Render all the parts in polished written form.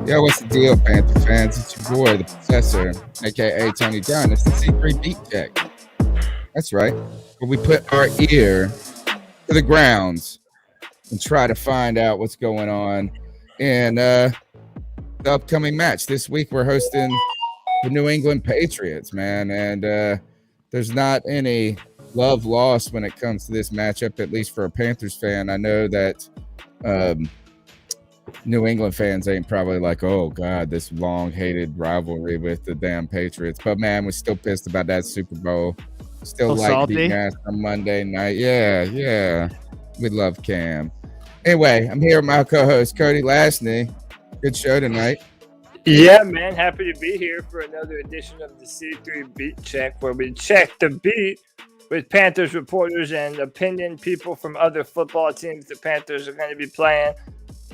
Yo, what's the deal, Panther fans? It's your boy, the Professor, aka Tony Dunn. It's the C3 BeatCheck. That's right. Where we put our ear to the grounds and try to find out what's going on in the upcoming match. This week, we're hosting the New England Patriots, man. And there's not any love lost when it comes to this matchup, at least for a Panthers fan. I know that New England fans ain't probably like, oh, God, this long-hated rivalry with the damn Patriots. But, man, we're still pissed about that Super Bowl. Still like being asked on Monday night. Yeah. We love Cam. Anyway, I'm here with my co-host, Cody Lashney. Good show tonight. Yeah, man. Happy to be here for another edition of the C3 Beat Check, where we check the beat with Panthers reporters and opinion people from other football teams the Panthers are going to be playing.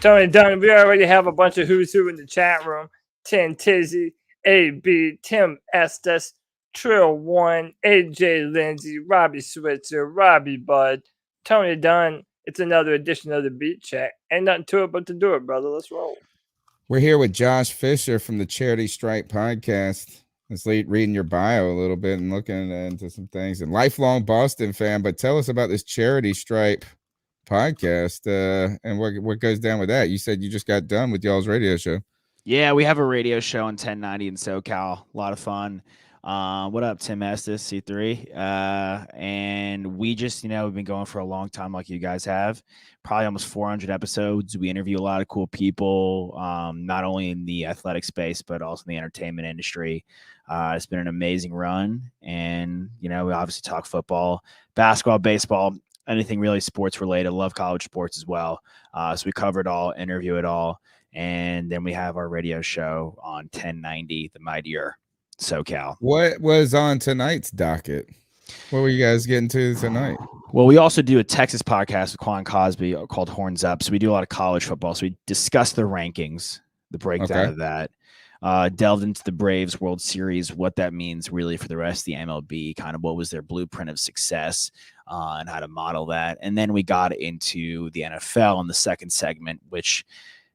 Tony Dunn, we already have a bunch of who's who in the chat room. Tin Tizzy, AB, Tim Estes, Trill One, AJ Lindsay, Robbie Switzer, Robbie Bud, Tony Dunn. It's another edition of the Beat Check. Ain't nothing to it but to do it, brother. Let's roll. We're here with Josh Fisher from the Charity Stripe podcast. Let's reading your bio a little bit and looking into some things. And lifelong Boston fan, but tell us about this Charity Stripe podcast and what goes down with that. You said you just got done with y'all's radio show. Yeah, we have a radio show on 1090 in SoCal. A lot of fun. What up, Tim Estes, C3? And we just, we've been going for a long time like you guys have. Probably almost 400 episodes. We interview a lot of cool people, not only in the athletic space, but also in the entertainment industry. It's been an amazing run. And, we obviously talk football, basketball, baseball, anything really sports related. Love college sports as well. So we cover it all, interview it all. And then we have our radio show on 1090, the mightier SoCal. What was on tonight's docket? What were you guys getting to tonight? Well, we also do a Texas podcast with Quan Cosby called Horns Up. So we do a lot of college football. So we discuss the rankings, the breakdown of that, delved into the Braves World Series, what that means really for the rest of the MLB, kind of what was their blueprint of success and how to model that. And then we got into the NFL in the second segment, which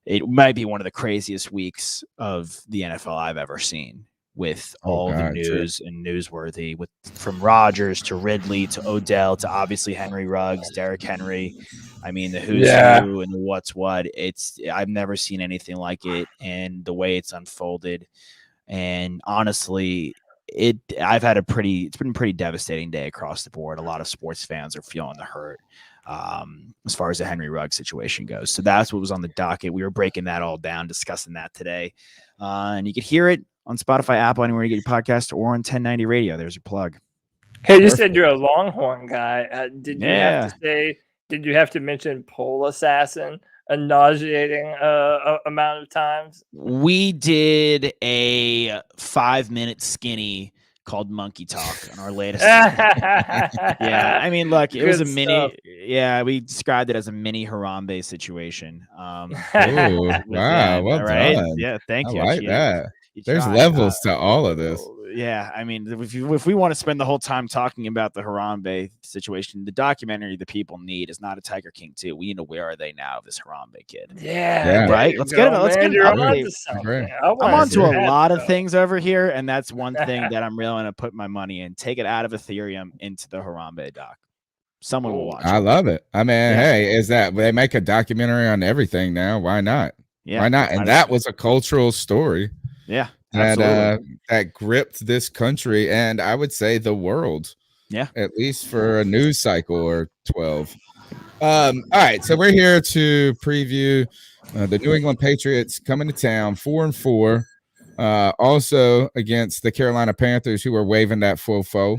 it might be one of the craziest weeks of the NFL I've ever seen, with all the news and newsworthy, from Rodgers to Ridley to Odell to obviously Henry Ruggs, Derrick Henry. I mean, the who's who and the what's what. I've never seen anything like it, and the way it's unfolded. And honestly, it's been a pretty devastating day across the board. A lot of sports fans are feeling the hurt as far as the Henry Ruggs situation goes. So that's what was on the docket. We were breaking that all down, discussing that today, and you could hear it on Spotify, Apple, anywhere you get your podcast, or on 1090 radio. There's your plug. Hey, you said you're a Longhorn guy. Did you have to mention Pole Assassin a nauseating amount of times? We did a 5-minute skinny called Monkey Talk on our latest. Yeah, I mean, look, it was a mini. Yeah, we described it as a mini Harambe situation. Ooh, wow, well done. Yeah, thank you. I like that. There's levels to all of this. Yeah, I mean, if we want to spend the whole time talking about the Harambe situation, the documentary the people need is not a Tiger King 2. We need to Where Are They Now of this Harambe kid. Yeah. Right? Let's get it. I'm onto a lot of things over here, and that's one thing that I'm really going to put my money in. Take it out of Ethereum into the Harambe doc. Someone will watch it. I love it. I mean, hey, they make a documentary on everything now. Why not? Yeah. Why not? And that was a cultural story. Yeah. That gripped this country and I would say the world. Yeah. At least for a news cycle or 12. All right. So we're here to preview the New England Patriots coming to town 4-4. Also against the Carolina Panthers, who are waving that fofo.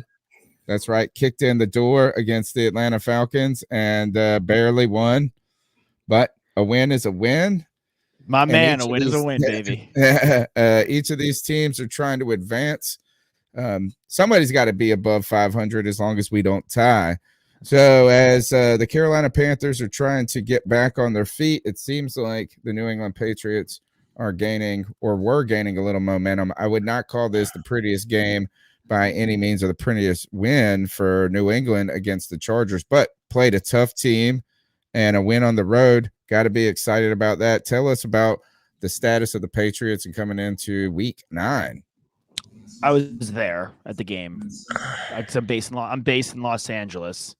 That's right. Kicked in the door against the Atlanta Falcons and barely won. But a win is a win. My man, a win is a win, baby. Each of these teams are trying to advance. Somebody's got to be above 500 as long as we don't tie. So as the Carolina Panthers are trying to get back on their feet, it seems like the New England Patriots are gaining or were gaining a little momentum. I would not call this the prettiest game by any means or the prettiest win for New England against the Chargers, but played a tough team and a win on the road. Got to be excited about that. Tell us about the status of the Patriots and coming into Week 9? I was there at the game. I'm based in Los Angeles,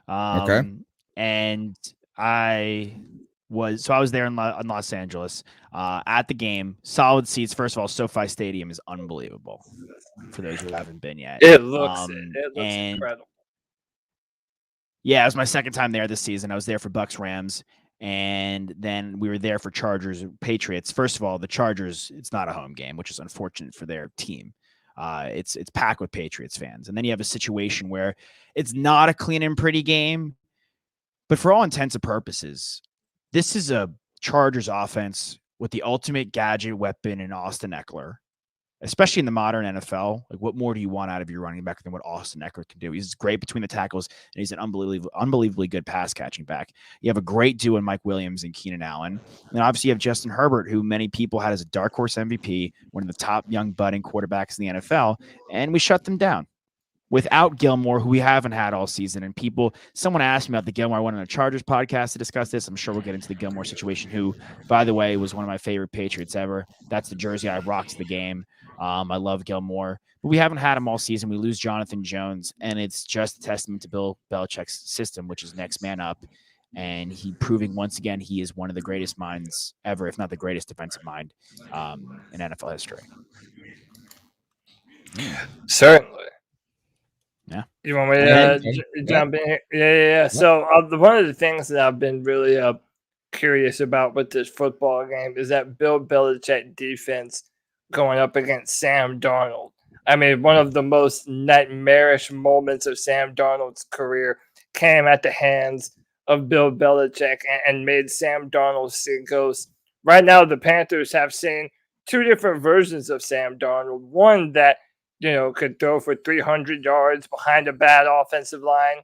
and I was there in Los Angeles at the game. Solid seats. First of all, SoFi Stadium is unbelievable. For those who haven't been yet, it looks incredible. Yeah, it was my second time there this season. I was there for Bucks Rams, and then we were there for Chargers Patriots. First of all, the Chargers, it's not a home game, which is unfortunate for their team. It's packed with Patriots fans. And then you have a situation where it's not a clean and pretty game, but for all intents and purposes, this is a Chargers offense with the ultimate gadget weapon in Austin Eckler, especially in the modern NFL. Like, what more do you want out of your running back than what Austin Eckler can do? He's great between the tackles, and he's an unbelievably good pass catching back. You have a great duo in Mike Williams and Keenan Allen. And obviously you have Justin Herbert, who many people had as a dark horse MVP, one of the top young budding quarterbacks in the NFL, and we shut them down. Without Gilmore, who we haven't had all season, and someone asked me about the Gilmore. I went on a Chargers podcast to discuss this. I'm sure we'll get into the Gilmore situation, who, by the way, was one of my favorite Patriots ever. That's the jersey I rocked to the game. I love Gilmore, but we haven't had him all season. We lose Jonathan Jones, and it's just a testament to Bill Belichick's system, which is next man up, and he proving once again he is one of the greatest minds ever, if not the greatest defensive mind in NFL history. Certainly. Yeah. You want me to jump in here? Yeah. So one of the things that I've been really curious about with this football game is that Bill Belichick defense going up against Sam Darnold. I mean, one of the most nightmarish moments of Sam Darnold's career came at the hands of Bill Belichick and made Sam Darnold see ghosts. Right now, the Panthers have seen two different versions of Sam Darnold. One that could throw for 300 yards behind a bad offensive line.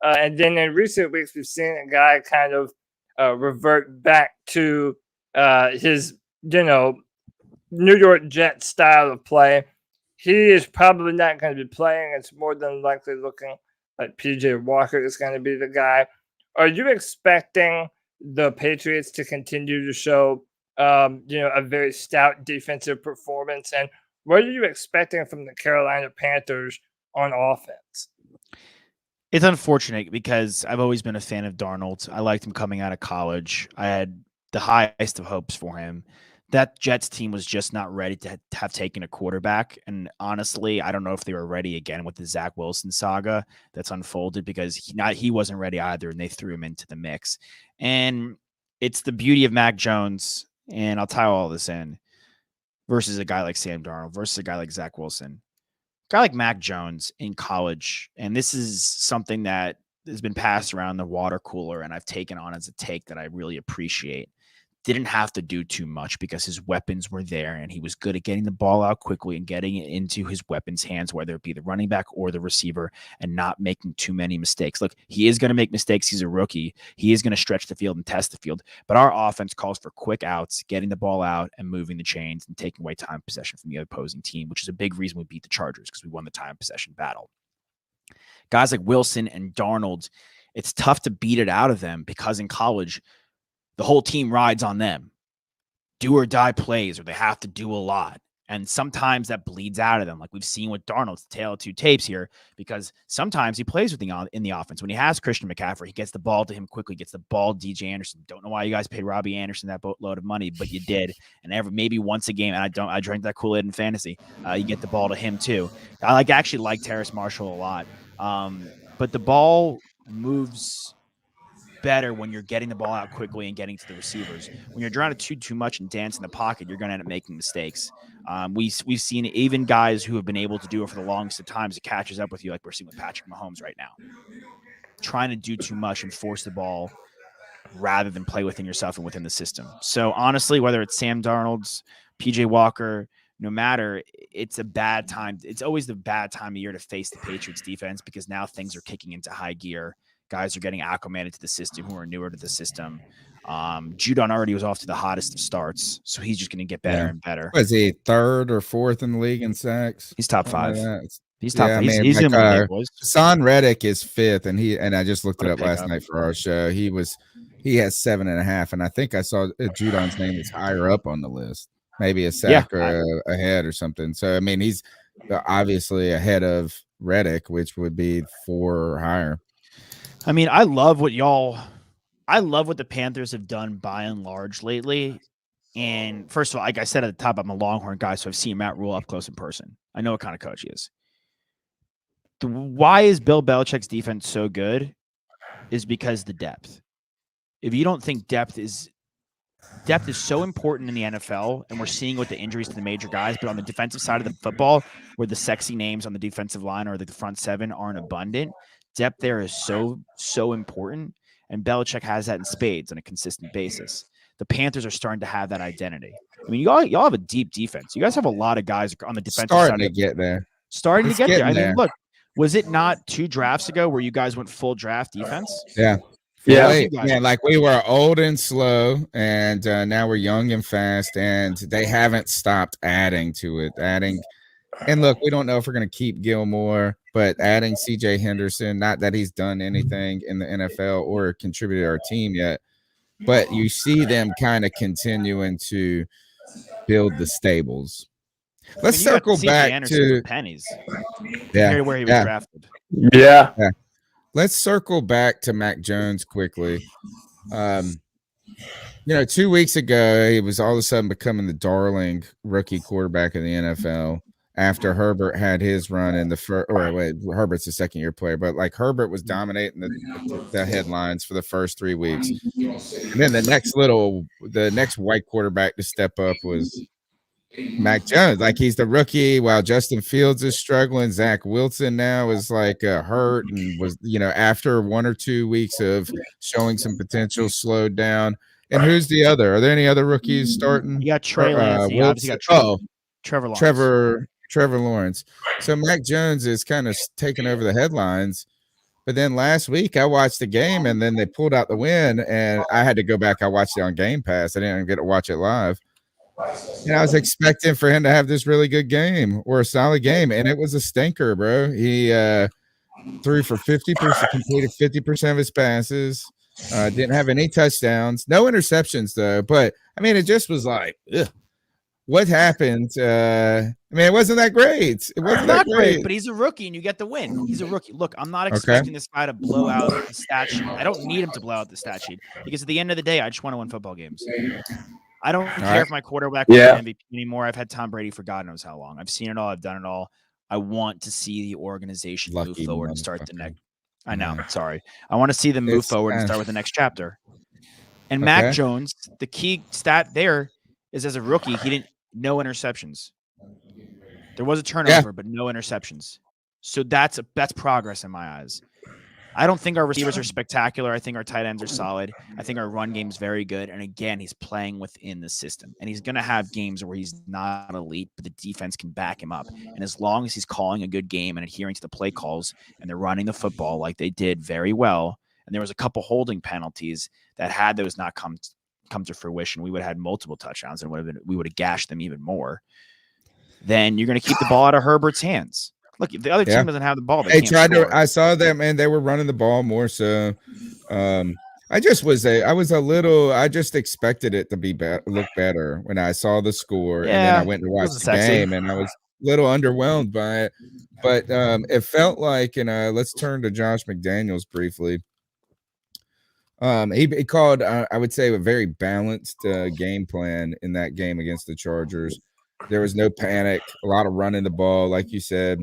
And then in recent weeks, we've seen a guy kind of revert back to his, New York Jets style of play. He is probably not going to be playing. It's more than likely looking like PJ Walker is going to be the guy. Are you expecting the Patriots to continue to show, a very stout defensive performance? And what are you expecting from the Carolina Panthers on offense? It's unfortunate because I've always been a fan of Darnold. I liked him coming out of college. I had the highest of hopes for him. That Jets team was just not ready to have taken a quarterback. And honestly, I don't know if they were ready again with the Zach Wilson saga that's unfolded, because he wasn't ready either, and they threw him into the mix. And it's the beauty of Mac Jones, and I'll tie all this in, versus a guy like Sam Darnold, versus a guy like Zach Wilson. A guy like Mac Jones in college, and this is something that has been passed around the water cooler, and I've taken on as a take that I really appreciate. Didn't have to do too much because his weapons were there, and he was good at getting the ball out quickly and getting it into his weapons' hands, whether it be the running back or the receiver, and not making too many mistakes. Look, he is going to make mistakes. He's a rookie. He is going to stretch the field and test the field, but our offense calls for quick outs, getting the ball out and moving the chains and taking away time possession from the opposing team, which is a big reason we beat the Chargers, because we won the time possession battle. Guys like Wilson and Darnold, it's tough to beat it out of them because in college, the whole team rides on them. Do or die plays, or they have to do a lot. And sometimes that bleeds out of them, like we've seen with Darnold's tale of two tapes here, because sometimes he plays with in the offense. When he has Christian McCaffrey, he gets the ball to him quickly, gets the ball to DJ Anderson. Don't know why you guys paid Robbie Anderson that boatload of money, but you did. And maybe once a game, and I drank that Kool-Aid in fantasy, you get the ball to him too. I actually like Terrace Marshall a lot. But the ball moves better when you're getting the ball out quickly and getting to the receivers. When you're trying to shoot too much and dance in the pocket, you're going to end up making mistakes. We've seen even guys who have been able to do it for the longest of times, it catches up with you, like we're seeing with Patrick Mahomes right now. Trying to do too much and force the ball rather than play within yourself and within the system. So honestly, whether it's Sam Darnold's, PJ Walker, no matter, it's a bad time. It's always the bad time of year to face the Patriots defense, because now things are kicking into high gear. Guys are getting acclimated to the system who are newer to the system. Judon already was off to the hottest of starts, so he's just going to get better and better. Was he third or fourth in the league in sacks? He's top five. He's top. Yeah, he's in boys. Son Reddick is fifth, and I just looked it up last night for our show. He was he has 7.5, and I think I saw Judon's name is higher up on the list, maybe a sack or ahead or something. So I mean, he's obviously ahead of Reddick, which would be 4 or higher. I mean, I love what the Panthers have done by and large lately. And first of all, like I said at the top, I'm a Longhorn guy, so I've seen Matt Rule up close in person. I know what kind of coach he is. Why is Bill Belichick's defense so good? Is because the depth. If you don't think depth is so important in the NFL, and we're seeing with the injuries to the major guys, but on the defensive side of the football, where the sexy names on the defensive line or the front seven aren't abundant, depth there is so important, and Belichick has that in spades on a consistent basis. The Panthers are starting to have that identity. I mean, y'all have a deep defense. You guys have a lot of guys on the defensive side. Starting to get there. I mean, look, was it not 2 drafts ago where you guys went full draft defense? Yeah. Yeah, like we were old and slow, and now we're young and fast, and they haven't stopped adding to it. And look, we don't know if we're going to keep Gilmore, but adding C.J. Henderson, not that he's done anything in the NFL or contributed to our team yet, but you see them kind of continuing to build the stables. Let's circle back to pennies. Yeah, where he was drafted. Yeah. Let's circle back to Mac Jones quickly. 2 weeks ago, he was all of a sudden becoming the darling rookie quarterback in the NFL after Herbert had his run in the first. Or wait, Herbert's a second-year player, but like Herbert was dominating the headlines for the first 3 weeks, and then the next white quarterback to step up was Mac Jones. Like, he's the rookie while Justin Fields is struggling. Zach Wilson now is like hurt and was, after 1 or 2 weeks of showing some potential, slowed down. And who's the other? Are there any other rookies starting? You got Trey Lance. You obviously got Trevor Lawrence. Trevor Lawrence. So Mac Jones is kind of taking over the headlines. But then last week I watched the game, and then they pulled out the win, and I had to go back. I watched it on Game Pass. I didn't get to watch it live. And I was expecting for him to have this really good game or a solid game, and it was a stinker, bro. He threw for 50%, completed 50% of his passes, didn't have any touchdowns, no interceptions though. But I mean, it just was like, ugh. What happened? I mean, it wasn't that great. It wasn't not that great, but he's a rookie, and you get the win. He's a rookie. Look, I'm not expecting this guy to blow out the stat sheet. I don't need him to blow out the stat sheet, because at the end of the day, I just want to win football games. I don't care if my quarterback wins MVP anymore. I've had Tom Brady for God knows how long. I've seen it all. I've done it all. I want to see the organization move forward and start the next. I know. Sorry. I want to see them move forward and start with the next chapter. And Mac Jones, the key stat there is, as a rookie, he didn't no interceptions. There was a turnover, but no interceptions. So that's progress in my eyes. I don't think our receivers are spectacular. I think our tight ends are solid. I think our run game is very good. And again, he's playing within the system. And he's going to have games where he's not elite, but the defense can back him up. And as long as he's calling a good game and adhering to the play calls, and they're running the football like they did very well, and there was a couple holding penalties that, had those not come to fruition, we would have had multiple touchdowns, and we would have gashed them even more. Then you're going to keep the ball out of Herbert's hands. Look, if the other team doesn't have the ball, they tried to. I saw them, and they were running the ball more. So, I just expected it to be look better when I saw the score, and then I went to watch the game, and I was a little underwhelmed by it. But it felt like, and let's turn to Josh McDaniels briefly. He called, I would say, a very balanced game plan in that game against the Chargers. There was no panic, a lot of running the ball, like you said.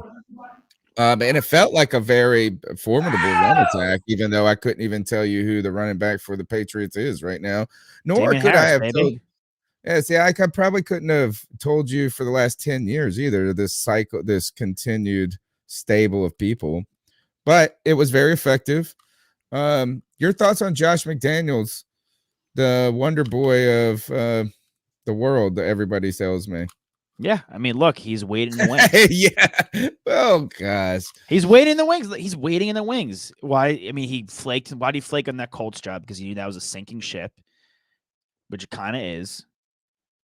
And it felt like a very formidable run attack, even though I couldn't even tell you who the running back for the Patriots is right now. Nor could I have told. Yeah, see, I probably couldn't have told you for the last 10 years either, this continued stable of people. But it was very effective. Your thoughts on Josh McDaniels, the wonder boy of the world that everybody tells me? Yeah, I mean, look, he's waiting in the wings. Yeah. Oh gosh, he's waiting in the wings. He's waiting in the wings. Why? I mean, he flaked. Why did he flake on that Colts job? Because he knew that was a sinking ship, which it kind of is.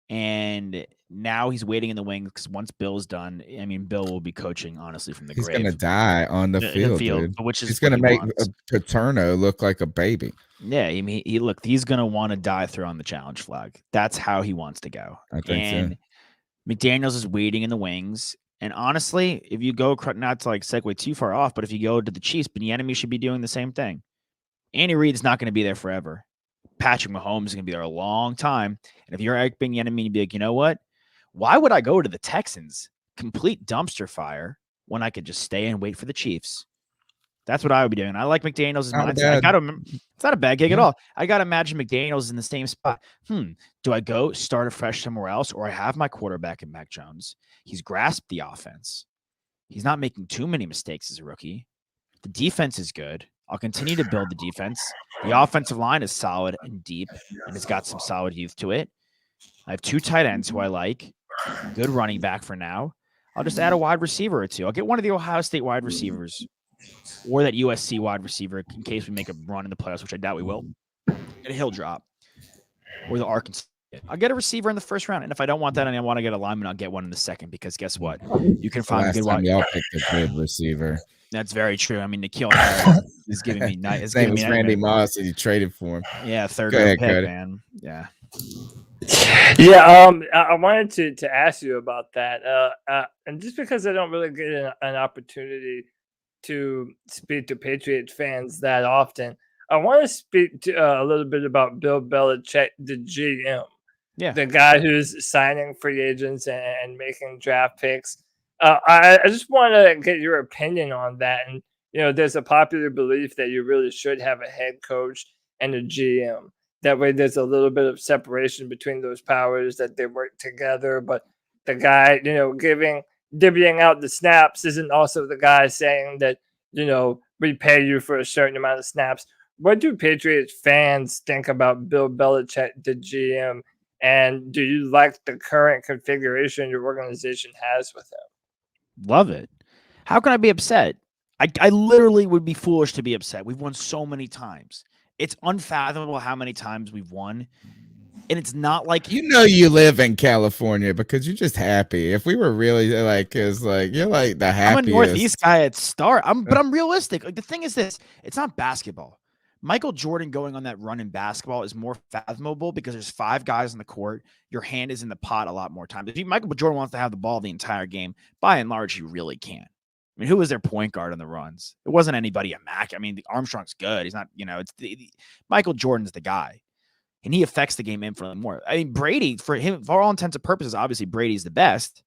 And now he's waiting in the wings because once Bill's done, I mean, Bill will be coaching, honestly, from the He's grave. going to die on the field, dude. Which is he's going to make wants. Paterno look like a baby. Yeah, I mean, he's going to want to die throwing the challenge flag. That's how he wants to go. I think so. McDaniels is waiting in the wings. And honestly, if you go, not to like segue too far off, but if you go to the Chiefs, Bieniemy should be doing the same thing. Andy Reid's not going to be there forever. Patrick Mahomes is going to be there a long time. And if you're Eric Bieniemy, you'd be like, you know what? Why would I go to the Texans? Complete dumpster fire when I could just stay and wait for the Chiefs. That's what I would be doing. I like McDaniels' mindset. It's not a bad gig at all. I got to imagine McDaniels in the same spot. Do I go start afresh somewhere else, or I have my quarterback in Mac Jones? He's grasped the offense. He's not making too many mistakes as a rookie. The defense is good. I'll continue to build the defense. The offensive line is solid and deep, and it's got some solid youth to it. I have 2 tight ends who I like. Good running back for now. I'll just add a wide receiver or 2. I'll get one of the Ohio State wide receivers or that USC wide receiver in case we make a run in the playoffs, which I doubt we will. Get a hill drop. Or the Arkansas. I'll get a receiver in the first round. And if I don't want that and I want to get a lineman, I'll get one in the second because guess what? You can find a good wide receiver. Y'all picked a good receiver. That's very true. I mean, N'Keal Harris is giving me nice. His name was Randy Moss, and you traded for him. Yeah, third round pick, man. Yeah. Yeah, I wanted to ask you about that, and just because I don't really get an opportunity to speak to Patriots fans that often, I want to speak to, a little bit about Bill Belichick, the GM, the guy who's signing free agents and making draft picks. I just want to get your opinion on that. And there's a popular belief that you really should have a head coach and a GM. That way, there's a little bit of separation between those powers, that they work together. But the guy, divvying out the snaps isn't also the guy saying that, we pay you for a certain amount of snaps. What do Patriots fans think about Bill Belichick, the GM? And do you like the current configuration your organization has with him? Love it. How can I be upset? I literally would be foolish to be upset. We've won so many times. It's unfathomable how many times we've won. And it's not like you live in California because you're just happy. If we were really you're like the happiest. I'm a Northeast guy at start. But I'm realistic. Like the thing is this, it's not basketball. Michael Jordan going on that run in basketball is more fathomable because there's 5 guys on the court. Your hand is in the pot a lot more times. If Michael Jordan wants to have the ball the entire game, by and large, he really can. I mean, who was their point guard on the runs? It wasn't anybody at Mac. I mean, the Armstrong's good. He's not, Michael Jordan's the guy. And he affects the game infinitely more. I mean, Brady, for all intents and purposes, obviously Brady's the best.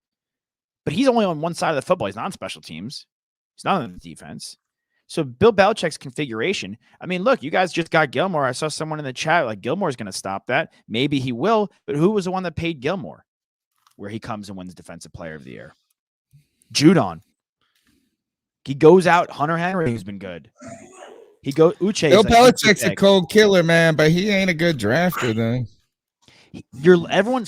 But he's only on one side of the football. He's not on special teams. He's not on the defense. So Bill Belichick's configuration, I mean, look, you guys just got Gilmore. I saw someone in the chat like Gilmore's going to stop that. Maybe he will. But who was the one that paid Gilmore where he comes and wins Defensive Player of the Year? Judon. He goes out. Hunter Henry, who's been good. He goes. Uche. Bill Belichick's a cold killer, man, but he ain't a good drafter, though. Everyone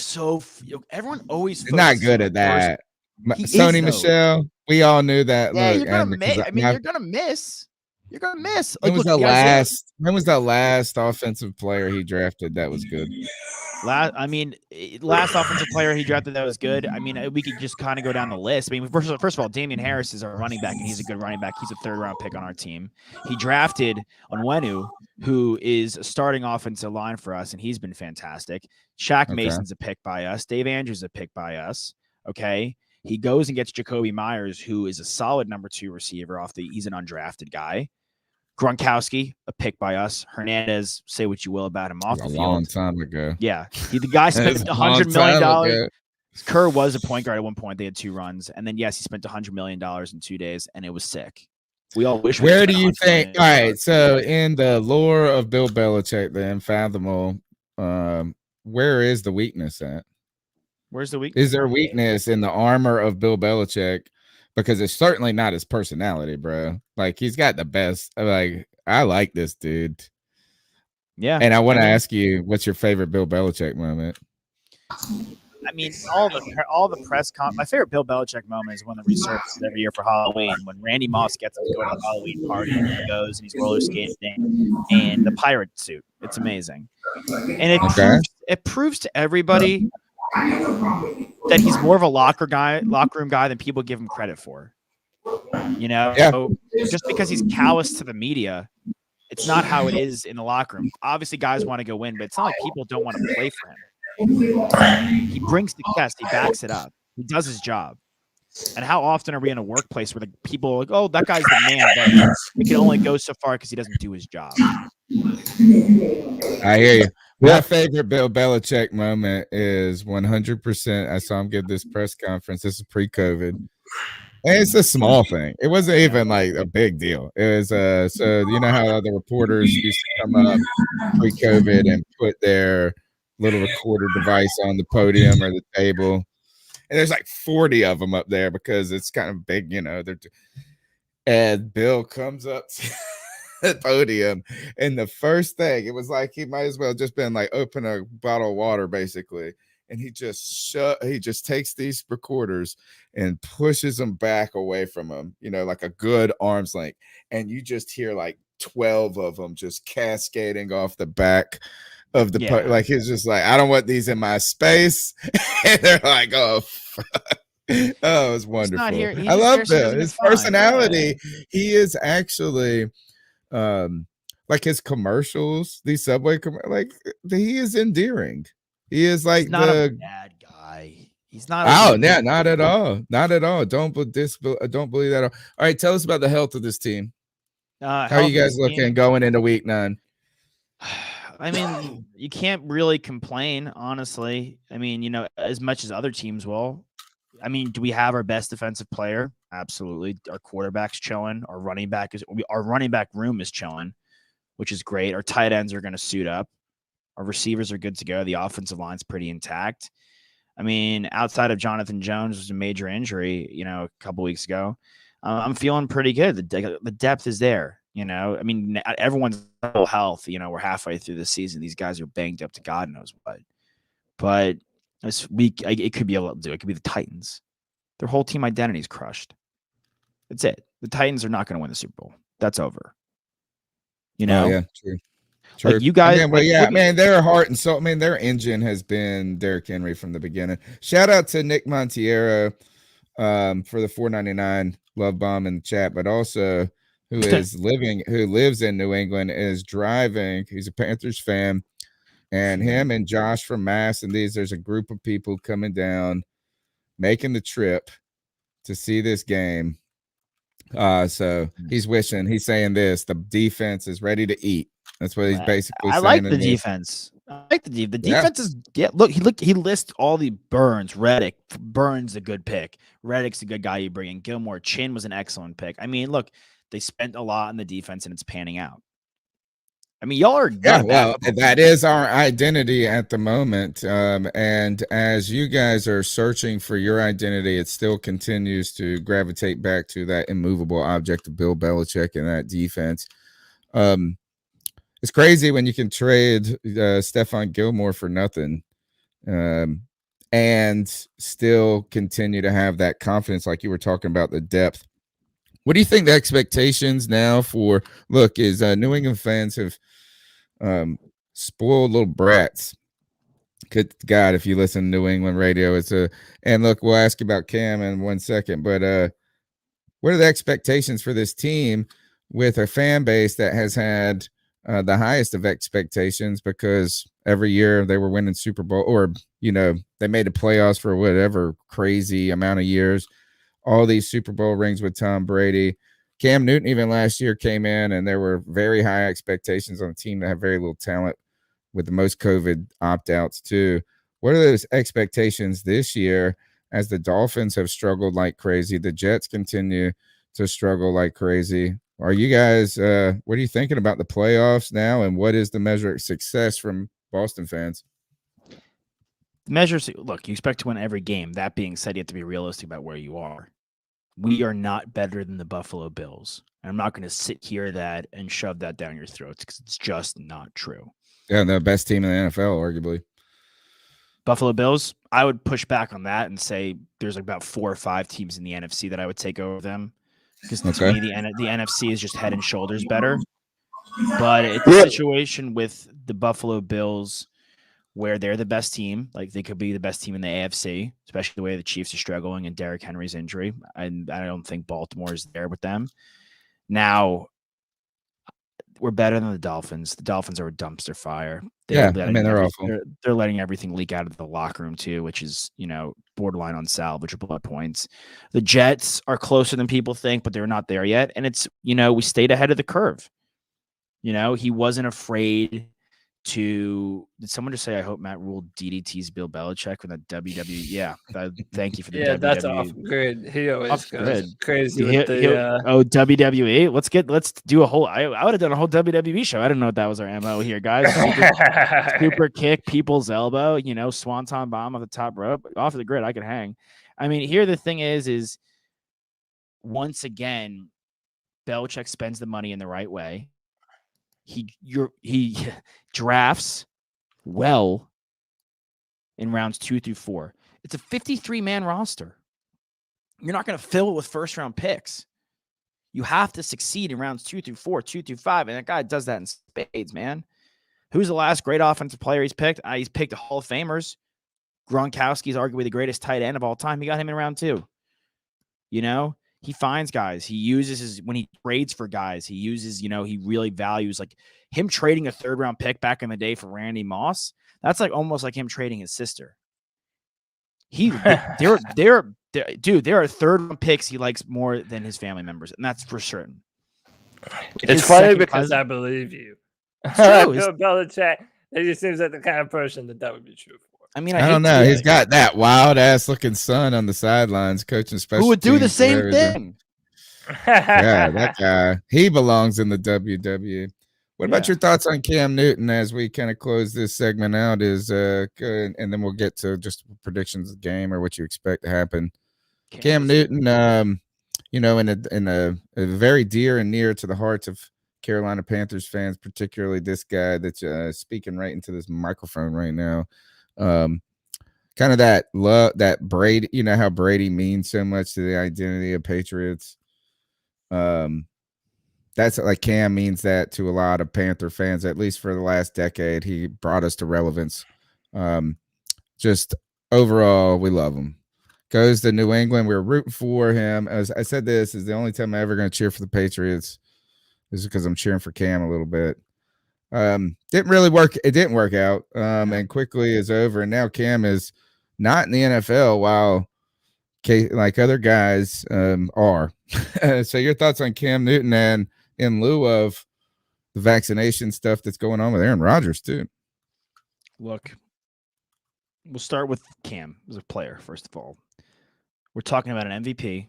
always not good at that. Sony Michel, we all knew that. Yeah, you're gonna miss. I mean, you're gonna miss. You're gonna miss. When was the last offensive player he drafted that was good? Last offensive player he drafted that was good. I mean, we could just kind of go down the list. I mean, first of all, Damian Harris is our running back, and he's a good running back. He's a 3rd-round pick on our team. He drafted Onwenu, who is a starting offensive line for us, and he's been fantastic. Shaq Mason's a pick by us. Dave Andrews a pick by us. Okay. He goes and gets Jacoby Myers, who is a solid number 2 receiver he's an undrafted guy. Gronkowski, a pick by us. Hernandez, say what you will about him off the field. A long time ago. Yeah. The guy spent $100 million. Kerr was a point guard at one point. They had 2 runs. And then, yes, he spent $100 million in 2 days, and it was sick. We all wish. Where do you think? All right. So, in the lore of Bill Belichick, the unfathomable, where is the weakness at? Where's the weakness? Is there weakness in the armor of Bill Belichick? Because it's certainly not his personality, bro. Like, he's got the best. Like, I like this dude. Yeah. And I want to ask you, what's your favorite Bill Belichick moment? I mean, all the press my favorite Bill Belichick moment is when the resurfaces every year for Halloween, when Randy Moss gets him to go to a Halloween party and he goes and he's roller skating in the pirate suit. It's amazing. And it proves to everybody that he's more of a locker room guy than people give him credit for. Just because he's callous to the media, it's not how it is in the locker room. Obviously, guys want to go win, but it's not like people don't want to play for him. He brings success. He backs it up. He does his job. And how often are we in a workplace where the people are like, oh, that guy's the man, but we can only go so far because he doesn't do his job. I hear you. My favorite Bill Belichick moment is 100%. I saw him give this press conference. This is pre-COVID. And it's a small thing. It wasn't even like a big deal. It was so you know how the reporters used to come up pre-COVID and put their little recorder device on the podium or the table. And there's like 40 of them up there because it's kind of big, and Bill comes up to the podium, and the first thing, it was like he might as well just been like open a bottle of water basically. And he just takes these recorders and pushes them back away from him, like a good arm's length. And you just hear like 12 of them just cascading off the back of the like he's just like, I don't want these in my space. And they're like, oh fuck. Oh, it was wonderful. I love Bill. His personality. He is actually like his commercials, these Subway like he is endearing. He is like he's not a bad guy. He's not. Not at all. Not at all. Don't believe that. All right, tell us about the health of this team. How are you guys looking going into week 9? I mean, you can't really complain, honestly. I mean, as much as other teams will. I mean, do we have our best defensive player? Absolutely. Our quarterback's chilling. Our running back room is chilling, which is great. Our tight ends are going to suit up. Our receivers are good to go. The offensive line's pretty intact. I mean, outside of Jonathan Jones, was a major injury, a couple weeks ago. I'm feeling pretty good. The depth is there. I mean, everyone's full health. We're halfway through the season. These guys are banged up to God knows what. But this week, it could be a lot. It could be the Titans. Their whole team identity is crushed. That's it. The Titans are not going to win the Super Bowl. That's over. Oh, yeah, true. Like you guys, their heart and soul. I mean, their engine has been Derrick Henry from the beginning. Shout out to Nick Montiero for the $4.99 love bomb in the chat, but also who lives in New England, is driving. He's a Panthers fan, and him and Josh from Mass and there's a group of people coming down, making the trip to see this game. So he's saying this: the defense is ready to eat. That's what he's basically saying. I like the defense. The defense is he lists all the Burns, Reddick. Burns a good pick. Reddick's a good guy you bring in. Gilmore, Chin was an excellent pick. I mean, look, they spent a lot on the defense and it's panning out. I mean, y'all are that is our identity at the moment. And as you guys are searching for your identity, it still continues to gravitate back to that immovable object of Bill Belichick and that defense. It's crazy when you can trade Stephon Gilmore for nothing and still continue to have that confidence, like you were talking about, the depth. What do you think the expectations now for – look, is New England fans have spoiled little brats. Good God, if you listen to New England radio, and look, we'll ask you about Cam in 1 second, but what are the expectations for this team with a fan base that has had – the highest of expectations, because every year they were winning Super Bowl, or they made the playoffs for whatever crazy amount of years, all these Super Bowl rings with Tom Brady. Cam Newton even last year came in and there were very high expectations on a team that had very little talent with the most COVID opt-outs too. What are those expectations this year as the Dolphins have struggled like crazy? The Jets continue to struggle like crazy. Are you guys, what are you thinking about the playoffs now, and what is the measure of success from Boston fans? Look, you expect to win every game. That being said, you have to be realistic about where you are. We are not better than the Buffalo Bills. And I'm not going to sit here and shove that down your throats because it's just not true. Yeah, the best team in the NFL, arguably. Buffalo Bills, I would push back on that and say there's about 4 or 5 teams in the NFC that I would take over them. Because to me, the NFC is just head and shoulders better. But it's a situation with the Buffalo Bills where they're the best team. Like they could be the best team in the AFC, especially the way the Chiefs are struggling and Derrick Henry's injury. And I don't think Baltimore is there with them. Now, we're better than the Dolphins. The Dolphins are a dumpster fire. They're awful. They're letting everything leak out of the locker room too, which is, borderline unsalvageable at points. The Jets are closer than people think, but they're not there yet. And it's, we stayed ahead of the curve. He wasn't afraid to. Did someone just say, I hope Matt Rule DDTs Bill Belichick with that WWE? Yeah. Thank you for the WWE. That's off grid. He always goes crazy with WWE. Let's do a whole. I would have done a whole WWE show. I didn't know what that was our MO here, guys. Super kick, people's elbow, swanton bomb off the top rope. Off the grid, I could hang. I mean, here the thing is once again, Belichick spends the money in the right way. He drafts well in rounds 2 through 4. It's a 53-man roster. You're not going to fill it with first-round picks. You have to succeed in rounds 2 through 4, 2 through 5, and that guy does that in spades, man. Who's the last great offensive player he's picked? He's picked Hall of Famers. Gronkowski's arguably the greatest tight end of all time. He got him in round 2. He finds guys. He uses when he trades for guys, he uses, he really values like him trading a 3rd-round pick back in the day for Randy Moss. That's like almost like him trading his sister. There are 3rd-round picks he likes more than his family members, and that's for certain. It's funny because I believe you. Bill Belichick, it just seems like the kind of person that would be true for. I mean, I don't know. He's got that wild ass looking son on the sidelines coaching special. Who would do the same thing? Yeah, that guy. He belongs in the WWE. What about your thoughts on Cam Newton as we kind of close this segment out? Is good, and then we'll get to just predictions of the game or what you expect to happen. Cam Newton, in a very dear and near to the hearts of Carolina Panthers fans, particularly this guy that's speaking right into this microphone right now. Kind of that love that Brady, how Brady means so much to the identity of Patriots. That's like Cam means that to a lot of Panther fans, at least for the last decade. He brought us to relevance. Just overall, we love him. Goes to New England. We're rooting for him. As I said, this is the only time I'm ever going to cheer for the Patriots. This is because I'm cheering for Cam a little bit. Didn't really work. It didn't work out. And quickly is over. And now Cam is not in the NFL while like other guys are. So your thoughts on Cam Newton and in lieu of the vaccination stuff that's going on with Aaron Rodgers too? Look, we'll start with Cam as a player. First of all, we're talking about an MVP,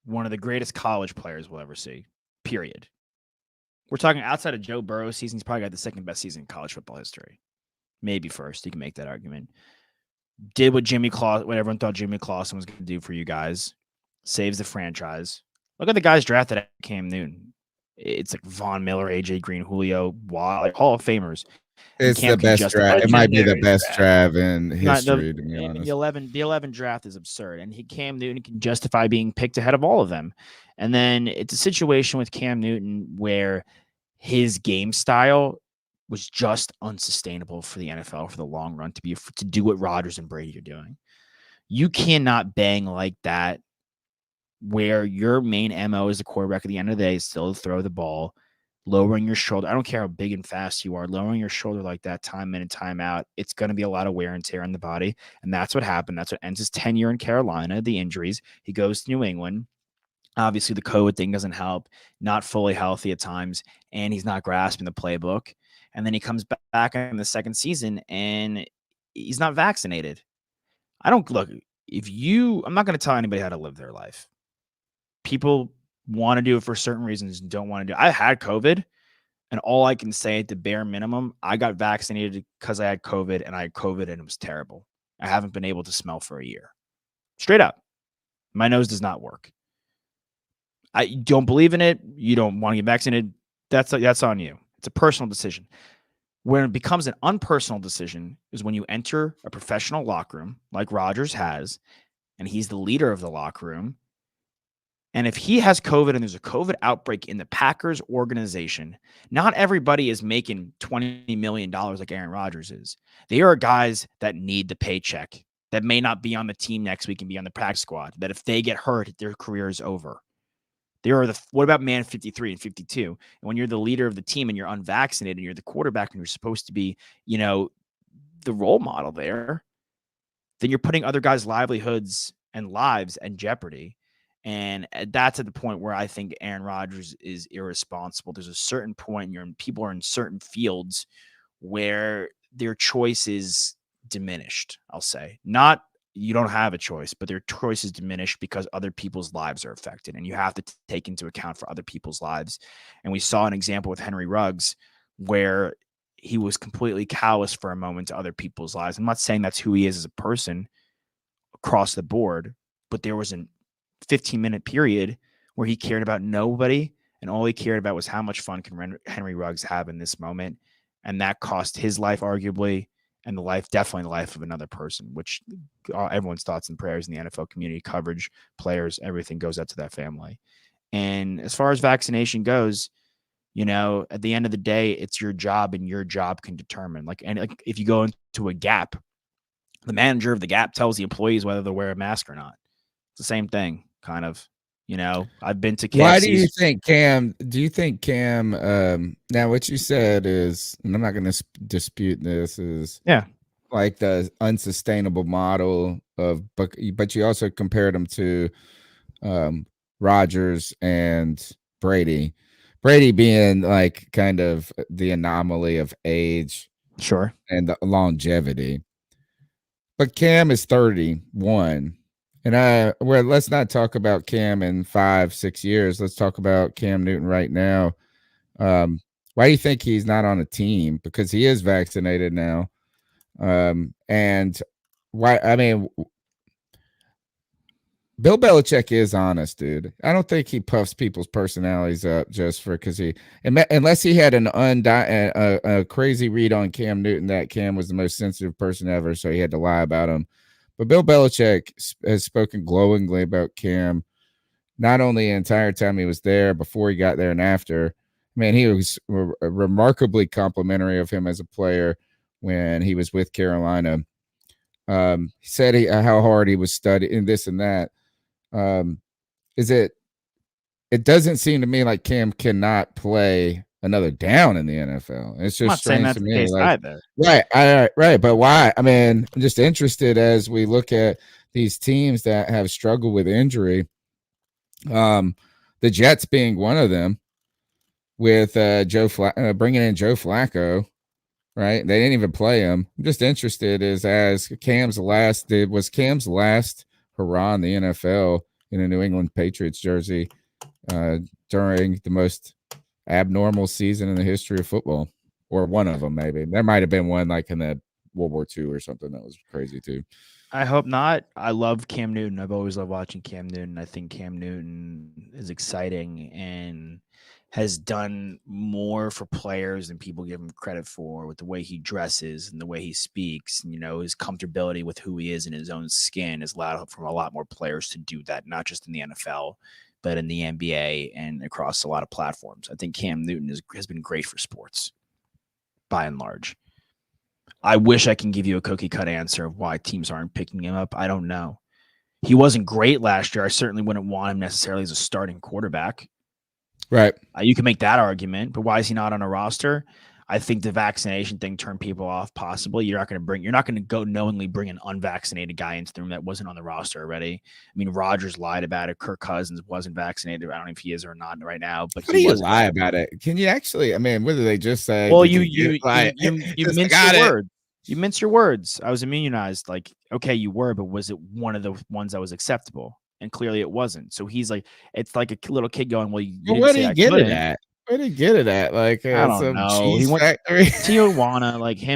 one of the greatest college players we'll ever see, period. We're talking outside of Joe Burrow's season. He's probably got the 2nd best season in college football history. Maybe first. You can make that argument. Did what everyone thought Jimmy Clausen was going to do for you guys. Saves the franchise. Look at the guys drafted at Cam Newton. It's like Von Miller, AJ Green, Julio, like Hall of Famers. It's the best draft. It might be the best draft in history, to be honest. The 11 draft is absurd, and Cam Newton can justify being picked ahead of all of them. And then it's a situation with Cam Newton where his game style was just unsustainable for the NFL for the long run to do what Rodgers and Brady are doing. You cannot bang like that where your main MO as the quarterback at the end of the day is still to throw the ball, lowering your shoulder. I don't care how big and fast you are, lowering your shoulder like that time in and time out, it's going to be a lot of wear and tear on the body. And that's what happened. That's what ends his tenure in Carolina, the injuries. He goes to New England. Obviously, the COVID thing doesn't help, not fully healthy at times, and he's not grasping the playbook. And then he comes back in the 2nd season, and he's not vaccinated. I'm not going to tell anybody how to live their life. People want to do it for certain reasons and don't want to do it. I had COVID, and all I can say at the bare minimum, I got vaccinated because I had COVID, and it was terrible. I haven't been able to smell for a year. Straight up. My nose does not work. I don't believe in it. You don't want to get vaccinated. That's on you. It's a personal decision. When it becomes an unpersonal decision is when you enter a professional locker room like Rodgers has, and he's the leader of the locker room, And if he has COVID and there's a COVID outbreak in the Packers organization, not everybody is making $20 million like Aaron Rodgers is. There are guys that need the paycheck that may not be on the team next week and be on the practice squad, that if they get hurt, their career is over. What about man 53 and 52? And when you're the leader of the team and you're unvaccinated and you're the quarterback and you're supposed to be, the role model there, then you're putting other guys' livelihoods and lives in jeopardy. And that's at the point where I think Aaron Rodgers is irresponsible. There's a certain point people are in certain fields where their choice is diminished, I'll say. Not you don't have a choice, but their choice is diminished because other people's lives are affected. And you have to take into account for other people's lives. And we saw an example with Henry Ruggs where he was completely callous for a moment to other people's lives. I'm not saying that's who he is as a person across the board, but there was a 15-minute period where he cared about nobody, and all he cared about was how much fun can Henry Ruggs have in this moment. And that cost his life, arguably, and definitely the life of another person, which everyone's thoughts and prayers in the NFL community, coverage, players, everything goes out to that family. And as far as vaccination goes, at the end of the day, it's your job, and your job can determine. If you go into a Gap, the manager of the Gap tells the employees whether they'll wear a mask or not. It's the same thing, kind of. I've been to KFC's. Why do you think Cam? Do you think Cam? Now, what you said is, and I'm not going to dispute this, is like the unsustainable model of, but you also compared them to Rodgers and Brady. Brady being like kind of the anomaly of age, sure, and the longevity. But Cam is 31. And let's not talk about Cam in 5-6 years. Let's talk about Cam Newton right now. Why do you think he's not on a team? Because he is vaccinated now. And why? I mean, Bill Belichick is honest, dude. I don't think he puffs people's personalities up just because unless he had a crazy read on Cam Newton that Cam was the most sensitive person ever, so he had to lie about him. But Bill Belichick has spoken glowingly about Cam, not only the entire time he was there, before he got there, and after. Man, he was remarkably complimentary of him as a player when he was with Carolina. He said how hard he was studying this and that. It doesn't seem to me like Cam cannot play another down in the NFL. It's just strange to me. Right. But why? I mean, I'm just interested as we look at these teams that have struggled with injury. The Jets being one of them, with bringing in Joe Flacco. Right, they didn't even play him. I'm just interested was Cam's last hurrah in the NFL in a New England Patriots jersey during the most abnormal season in the history of football, or one of them. Maybe there might have been one like in the World War II or something that was crazy too. I hope not. I love Cam Newton. I've always loved watching Cam Newton. I think Cam Newton is exciting and has done more for players than people give him credit for, with the way he dresses and the way he speaks. And, his comfortability with who he is in his own skin has allowed for a lot more players to do that, not just in the NFL, but in the NBA and across a lot of platforms. I think Cam Newton has been great for sports, by and large. I wish I can give you a cookie-cut answer of why teams aren't picking him up. I don't know. He wasn't great last year. I certainly wouldn't want him necessarily as a starting quarterback. Right. You can make that argument, but why is he not on a roster? I think the vaccination thing turned people off. Possibly, you're not going to go knowingly bring an unvaccinated guy into the room that wasn't on the roster already. I mean, Rodgers lied about it. Kirk Cousins wasn't vaccinated. I don't know if he is or not right now. But how do you lie about it? Can you actually? I mean, what did they just say? Well, you mince your words. You mince your words. I was immunized. Like, okay, you were, but was it one of the ones that was acceptable? And clearly it wasn't. So he's like, it's like a little kid going, well, where did he get it at? Where did he get it at? Like, I don't know. He went factory? Tijuana, like he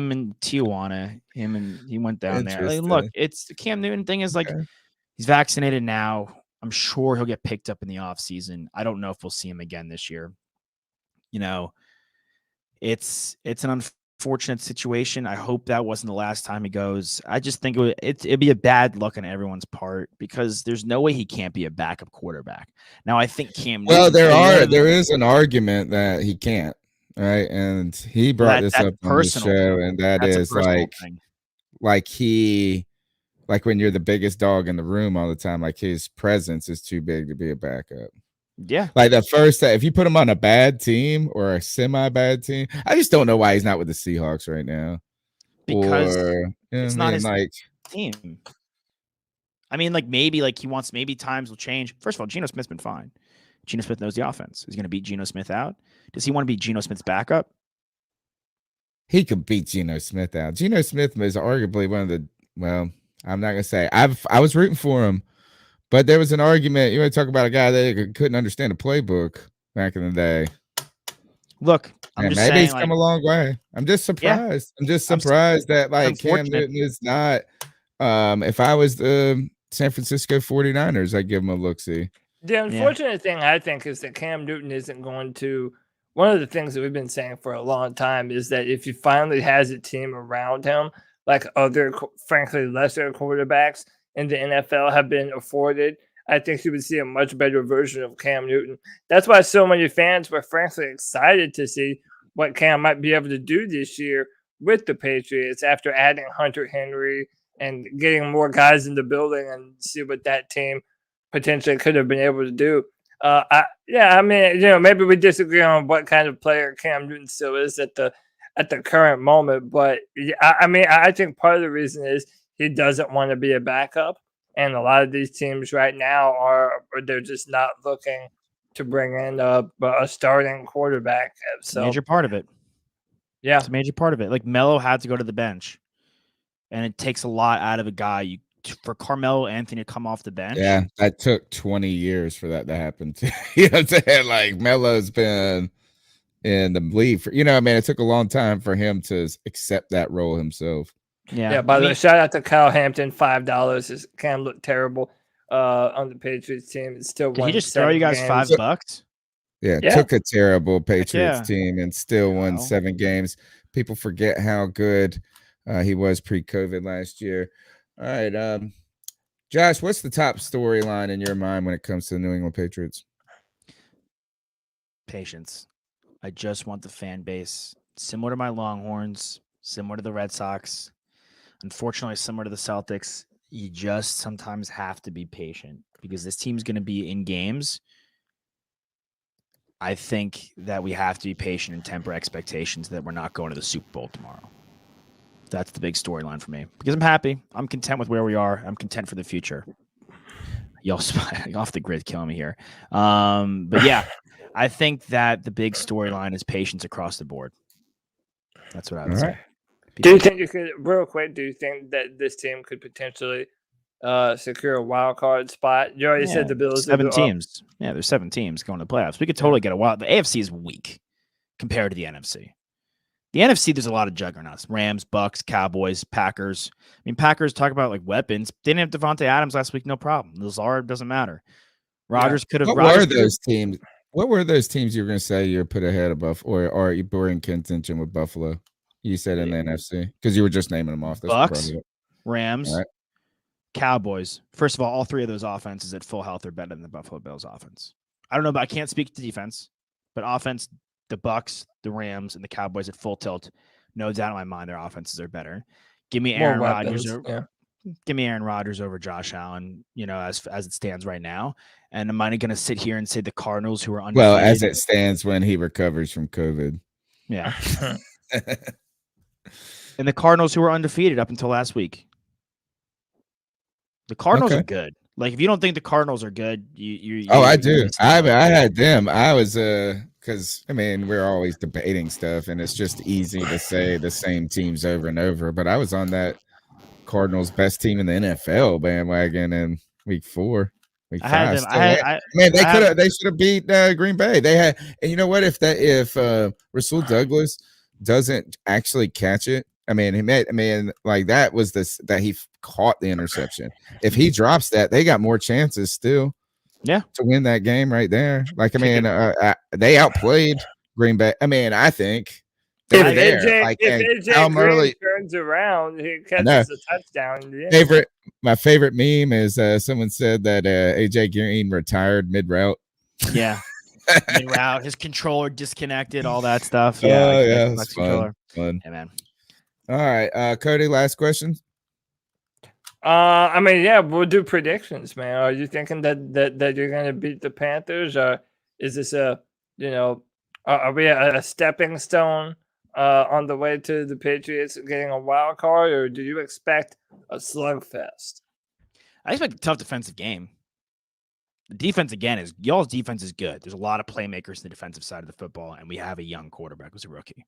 went down there. Like, look, it's the Cam Newton thing is like, he's vaccinated now. I'm sure he'll get picked up in the offseason. I don't know if we'll see him again this year. It's an unfortunate situation. I hope that wasn't the last time he goes. I just think it'd be a bad look on everyone's part because there's no way he can't be a backup quarterback. Now I think Cam Newton. Well, there is an argument that he can't, right? And he brought this up on the show, and that's like when you're the biggest dog in the room all the time, like his presence is too big to be a backup. Yeah. Like the first time, if you put him on a bad team or a semi-bad team, I just don't know why he's not with the Seahawks right now. Because it's not his team. I mean, like maybe times will change. First of all, Geno Smith's been fine. Geno Smith knows the offense. Is he going to beat Geno Smith out? Does he want to be Geno Smith's backup? He could beat Geno Smith out. Geno Smith is arguably one of the, well, I'm not going to say. I was rooting for him. But there was an argument. You want to talk about a guy that couldn't understand the playbook back in the day. Look, maybe he's come a long way. I'm just surprised. Yeah, I'm just surprised that Cam Newton is not. If I was the San Francisco 49ers, I'd give him a look-see. The unfortunate thing, I think, is that Cam Newton isn't going to. One of the things that we've been saying for a long time is that if he finally has a team around him, like other, frankly, lesser quarterbacks in the NFL have been afforded, I think you would see a much better version of Cam Newton. That's why so many fans were frankly excited to see what Cam might be able to do this year with the Patriots after adding Hunter Henry and getting more guys in the building and see what that team potentially could have been able to do. I mean, maybe we disagree on what kind of player Cam Newton still is at the current moment, but I think part of the reason is he doesn't want to be a backup, and a lot of these teams right now they're just not looking to bring in a starting quarterback. So major part of it. Yeah, it's a major part of it. Like Melo had to go to the bench, and it takes a lot out of a guy. For Carmelo Anthony to come off the bench. Yeah, that took 20 years for that to happen. You know what I'm saying? Like Melo's been in the league for, it took a long time for him to accept that role himself. Yeah. By the way, shout out to Kyle Hampton, $5. His Cam looked terrible on the Patriots team. It's still Did he just throw you guys games. $5? Yeah, took a terrible Patriots team and still won 7 games. People forget how good he was pre-COVID last year. All right, Josh, what's the top storyline in your mind when it comes to the New England Patriots? Patience. I just want the fan base similar to my Longhorns, similar to the Red Sox, unfortunately similar to the Celtics. You just sometimes have to be patient because this team's going to be in games. I think that we have to be patient and temper expectations that we're not going to the Super Bowl tomorrow. That's the big storyline for me because I'm happy. I'm content with where we are. I'm content for the future. Y'all off the grid killing me here. But yeah, I think that the big storyline is patience across the board. That's what I would say. Do you think real quick, do you think that this team could potentially secure a wild card spot? You already said the Bills. 7 teams. Yeah, there's 7 teams going to the playoffs. We could totally get a wild. The AFC is weak compared to the NFC. The NFC, there's a lot of juggernauts. Rams, Bucks, Cowboys, Packers. I mean, Packers talk about like weapons. They didn't have Devontae Adams last week, no problem. Lazard doesn't matter. Rodgers could have. What were those teams? What were those teams you were going to say you put ahead of Buffalo, or you were in contention with Buffalo? You said in the NFC because you were just naming them off. Bucks, Rams, Cowboys. First of all 3 of those offenses at full health are better than the Buffalo Bills offense. I don't know, but I can't speak to defense. But offense, the Bucks, the Rams, and the Cowboys at full tilt. No doubt in my mind, their offenses are better. Give me Aaron Rodgers. Give me Aaron Rodgers over Josh Allen. As it stands right now. And am I going to sit here and say the Cardinals, who are undefeated? Well, as it stands when he recovers from COVID. Yeah. And the Cardinals, who were undefeated up until last week. The Cardinals are good. Like, if you don't think the Cardinals are good, I do. I had them. I was because we're always debating stuff, and it's just easy to say the same teams over and over. But I was on that Cardinals best team in the NFL bandwagon in week 4. Week 5. They should have beat Green Bay. They had, and you know what? If Rasul Douglas doesn't actually catch it, that was that he caught the interception. If he drops that, they got more chances still. Yeah, to win that game right there. They outplayed Green Bay. I think They were there. If AJ Green turns around, he catches a touchdown. Yeah. My favorite meme is someone said that AJ Green retired mid route. Yeah. Mid-route, his controller disconnected, all that stuff. Yeah, it's fun. Yeah, man. All right, Cody, last question. I mean, yeah, we'll do predictions, man. Are you thinking that you're going to beat the Panthers, or is this are we a stepping stone on the way to the Patriots getting a wild card, or do you expect a slugfest? I expect a tough defensive game. The defense, again, y'all's defense is good. There's a lot of playmakers in the defensive side of the football, and we have a young quarterback who's a rookie.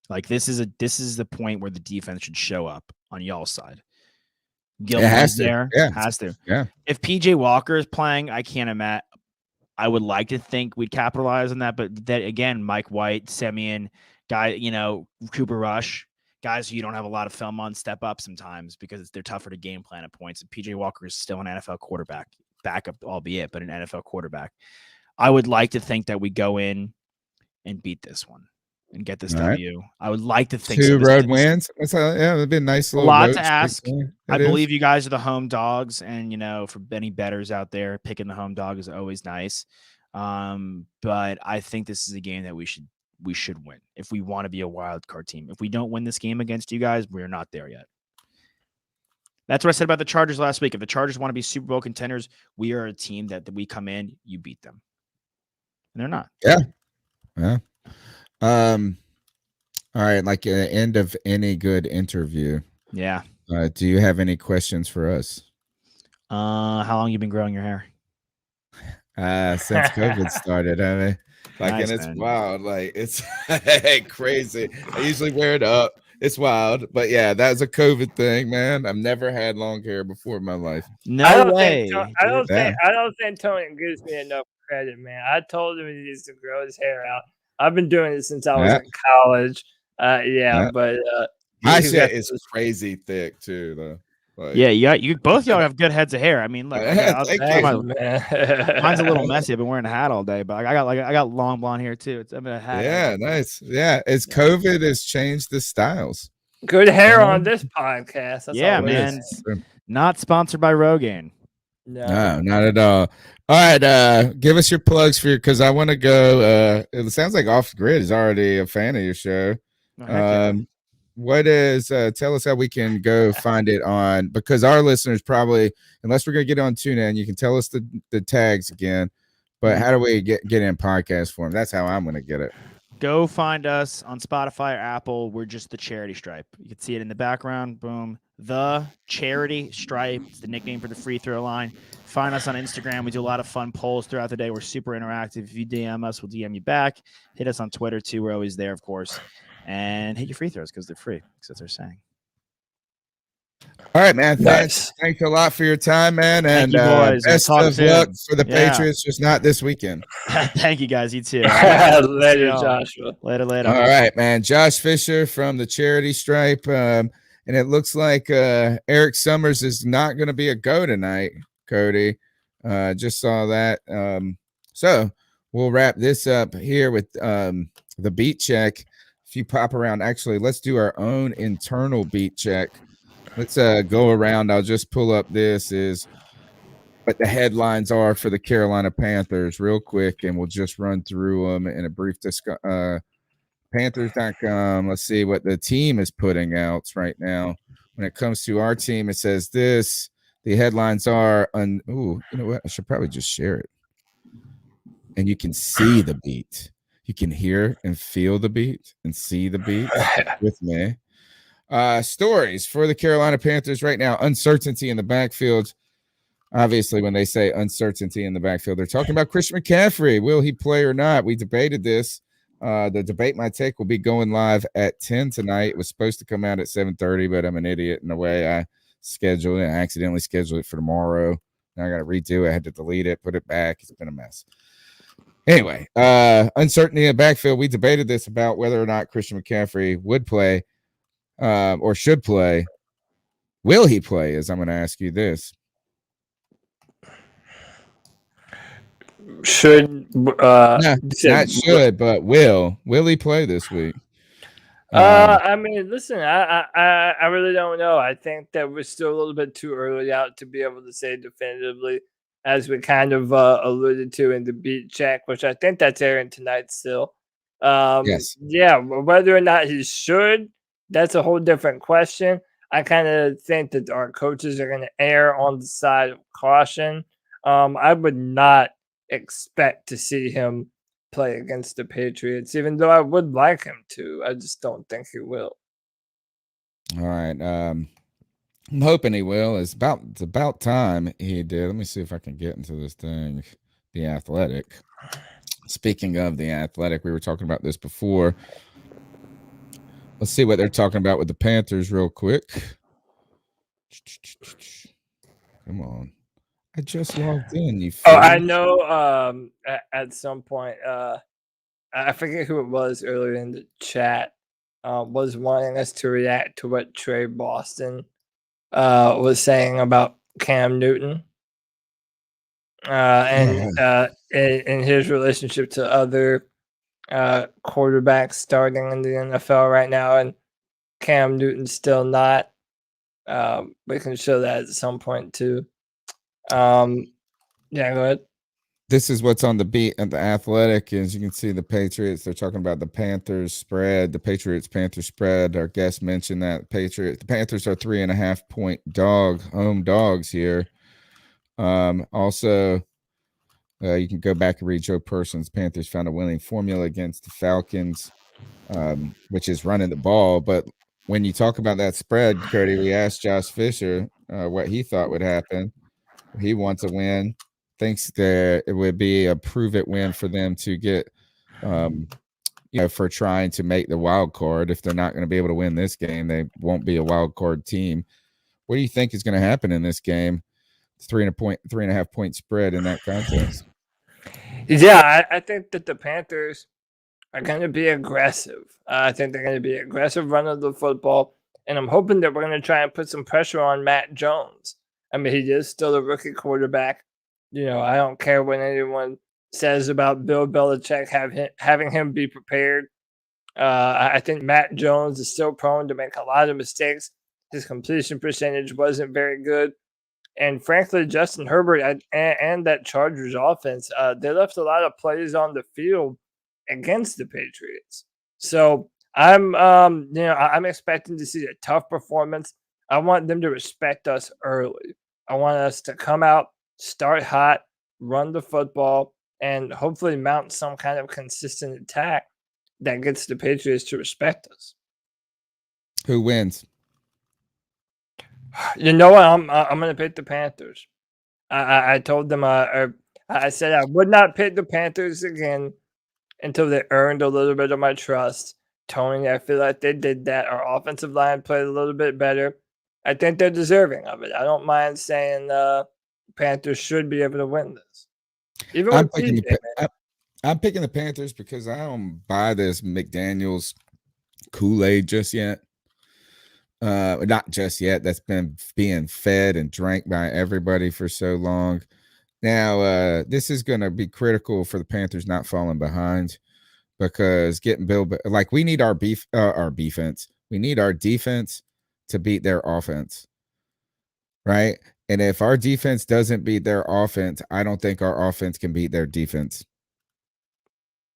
Like, this is the point where the defense should show up on y'all's side. Gilmore has to. Yeah. If PJ Walker is playing, I can't imagine. I would like to think we'd capitalize on that, but that again, Mike White, Semien, Cooper Rush, guys who you don't have a lot of film on, step up sometimes because they're tougher to game plan at points. And PJ Walker is still an NFL quarterback. Backup, albeit, but an NFL quarterback. I would like to think that we go in and beat this one and get this W. I would like to think 2 road wins. It'd be a nice little. A lot to ask. I believe you guys are the home dogs, and for any bettors out there, picking the home dog is always nice. But I think this is a game that we should win if we want to be a wild card team. If we don't win this game against you guys, we're not there yet. That's what I said about the Chargers last week. If the Chargers want to be Super Bowl contenders, we are a team that we come in, you beat them. And they're not. Yeah. All right. Like at the end of any good interview. Yeah. Do you have any questions for us? How long you been growing your hair? Since COVID started. I mean, and it's wild. Like, it's crazy. I usually wear it up. It's wild, but yeah, that's a COVID thing, man. I've never had long hair before in my life. No way. I don't think Tony gives me enough credit, man. I told him he needs to grow his hair out. I've been doing it since I was in college. But my shit is crazy thick too, though. Like, you both y'all have good heads of hair. I mean, look, mine's a little messy. I've been wearing a hat all day, but I got long blonde hair too. I've been a hat. Yeah, nice. Yeah, COVID has changed the styles. Good hair on this podcast. That's man. Not sponsored by Rogaine. No, not at all. All right, give us your plugs because I want to go. It sounds like Off Grid is already a fan of your show. What is tell us how we can go find it on, because our listeners probably, unless we're gonna get on TuneIn, you can tell us the tags again, but how do we get in podcast form? That's how I'm gonna get it. Go find us on Spotify or Apple. We're just the Charity Stripe. You can see it in the background. Boom. The Charity Stripe. It's the nickname for the free throw line. Find us on Instagram. We do a lot of fun polls throughout the day. We're super interactive. If you DM us, we'll DM you back. Hit us on Twitter too. We're always there, of course. And hit your free throws because they're free. That's what they're saying. All right, man. Thanks a lot for your time, man. And you, boys. Best of luck for the Patriots, just not this weekend. Thank you, guys. You too. Later, Joshua. Later. All right, man. Josh Fisher from the Charity Stripe. And it looks like Erik Sommers is not going to be a go tonight, Cody. Just saw that. So we'll wrap this up here with the beat check. If you pop around, actually, let's do our own internal beat check. Let's go around. I'll just pull up what the headlines are for the Carolina Panthers real quick, and we'll just run through them in a brief discussion. Panthers.com. Let's see what the team is putting out right now. When it comes to our team, it says this. The headlines are you know what? I should probably just share it. And you can see the beat. You can hear and feel the beat and see the beat with me. Stories for the Carolina Panthers right now. Uncertainty in the backfield. Obviously, when they say uncertainty in the backfield, they're talking about Christian McCaffrey. Will he play or not? We debated this. The Debate My Take will be going live at 10 tonight. It was supposed to come out at 7:30, but I'm an idiot in the way I scheduled it. I accidentally scheduled it for tomorrow. Now I got to redo it. I had to delete it, put it back. It's been a mess. Anyway, uncertainty in the backfield. We debated this about whether or not Christian McCaffrey would play or should play. Will he play? As I'm going to ask you this. Should not should, but will he play this week? I mean, listen, I really don't know. I think that we're still a little bit too early out to be able to say definitively, as we kind of alluded to in the beat check, which I think that's airing tonight still. Yes. Yeah, whether or not he should, that's a whole different question. I kind of think that our coaches are going to err on the side of caution. I would not expect to see him play against the Patriots, even though I would like him to. I just don't think he will. All right. I'm hoping he will. It's about time he did. Let me see if I can get into this thing. The Athletic. Speaking of the Athletic, we were talking about this before. Let's see what they're talking about with the Panthers real quick. Come on. I just logged in, you Oh, I fool. know at some point, I forget who it was earlier in the chat, was wanting us to react to what Trey Boston was saying about Cam Newton. And in his relationship to other quarterbacks starting in the NFL right now, and Cam Newton's still not. We can show that at some point too. Yeah, go ahead. This is what's on the beat at the Athletic. As you can see, the Patriots, they're talking about the Panthers spread, the Patriots-Panthers spread. Our guest mentioned that the Panthers are 3.5-point home dogs here. Also, you can go back and read Joe Person's Panthers found a winning formula against the Falcons, which is running the ball. But when you talk about that spread, Cody, we asked Josh Fisher what he thought would happen. He wants a win. Thinks that it would be a prove-it win for them to get, for trying to make the wild card. If they're not going to be able to win this game, they won't be a wild card team. What do you think is going to happen in this game? 3.5 point spread in that contest. Yeah, I think that the Panthers are going to be aggressive. I think they're going to be aggressive running the football, and I'm hoping that we're going to try and put some pressure on Matt Jones. I mean, he is still a rookie quarterback. I don't care what anyone says about Bill Belichick having him be prepared. I think Matt Jones is still prone to make a lot of mistakes. His completion percentage wasn't very good. And frankly, Justin Herbert and that Chargers offense, they left a lot of plays on the field against the Patriots. So I'm expecting to see a tough performance. I want them to respect us early. I want us to come out, start hot, run the football, and hopefully mount some kind of consistent attack that gets the Patriots to respect us. Who wins? You know what? I'm going to pick the Panthers. I told them I said I would not pick the Panthers again until they earned a little bit of my trust. Tony, I feel like they did that. Our offensive line played a little bit better. I think they're deserving of it. I don't mind saying Panthers should be able to win this. Even I'm with picking, TJ, I'm picking the Panthers because I don't buy this McDaniels Kool-Aid just yet. Not just yet. That's been being fed and drank by everybody for so long. Now, this is going to be critical for the Panthers not falling behind, because getting we need our defense. We need our defense to beat their offense, right? And if our defense doesn't beat their offense, I don't think our offense can beat their defense.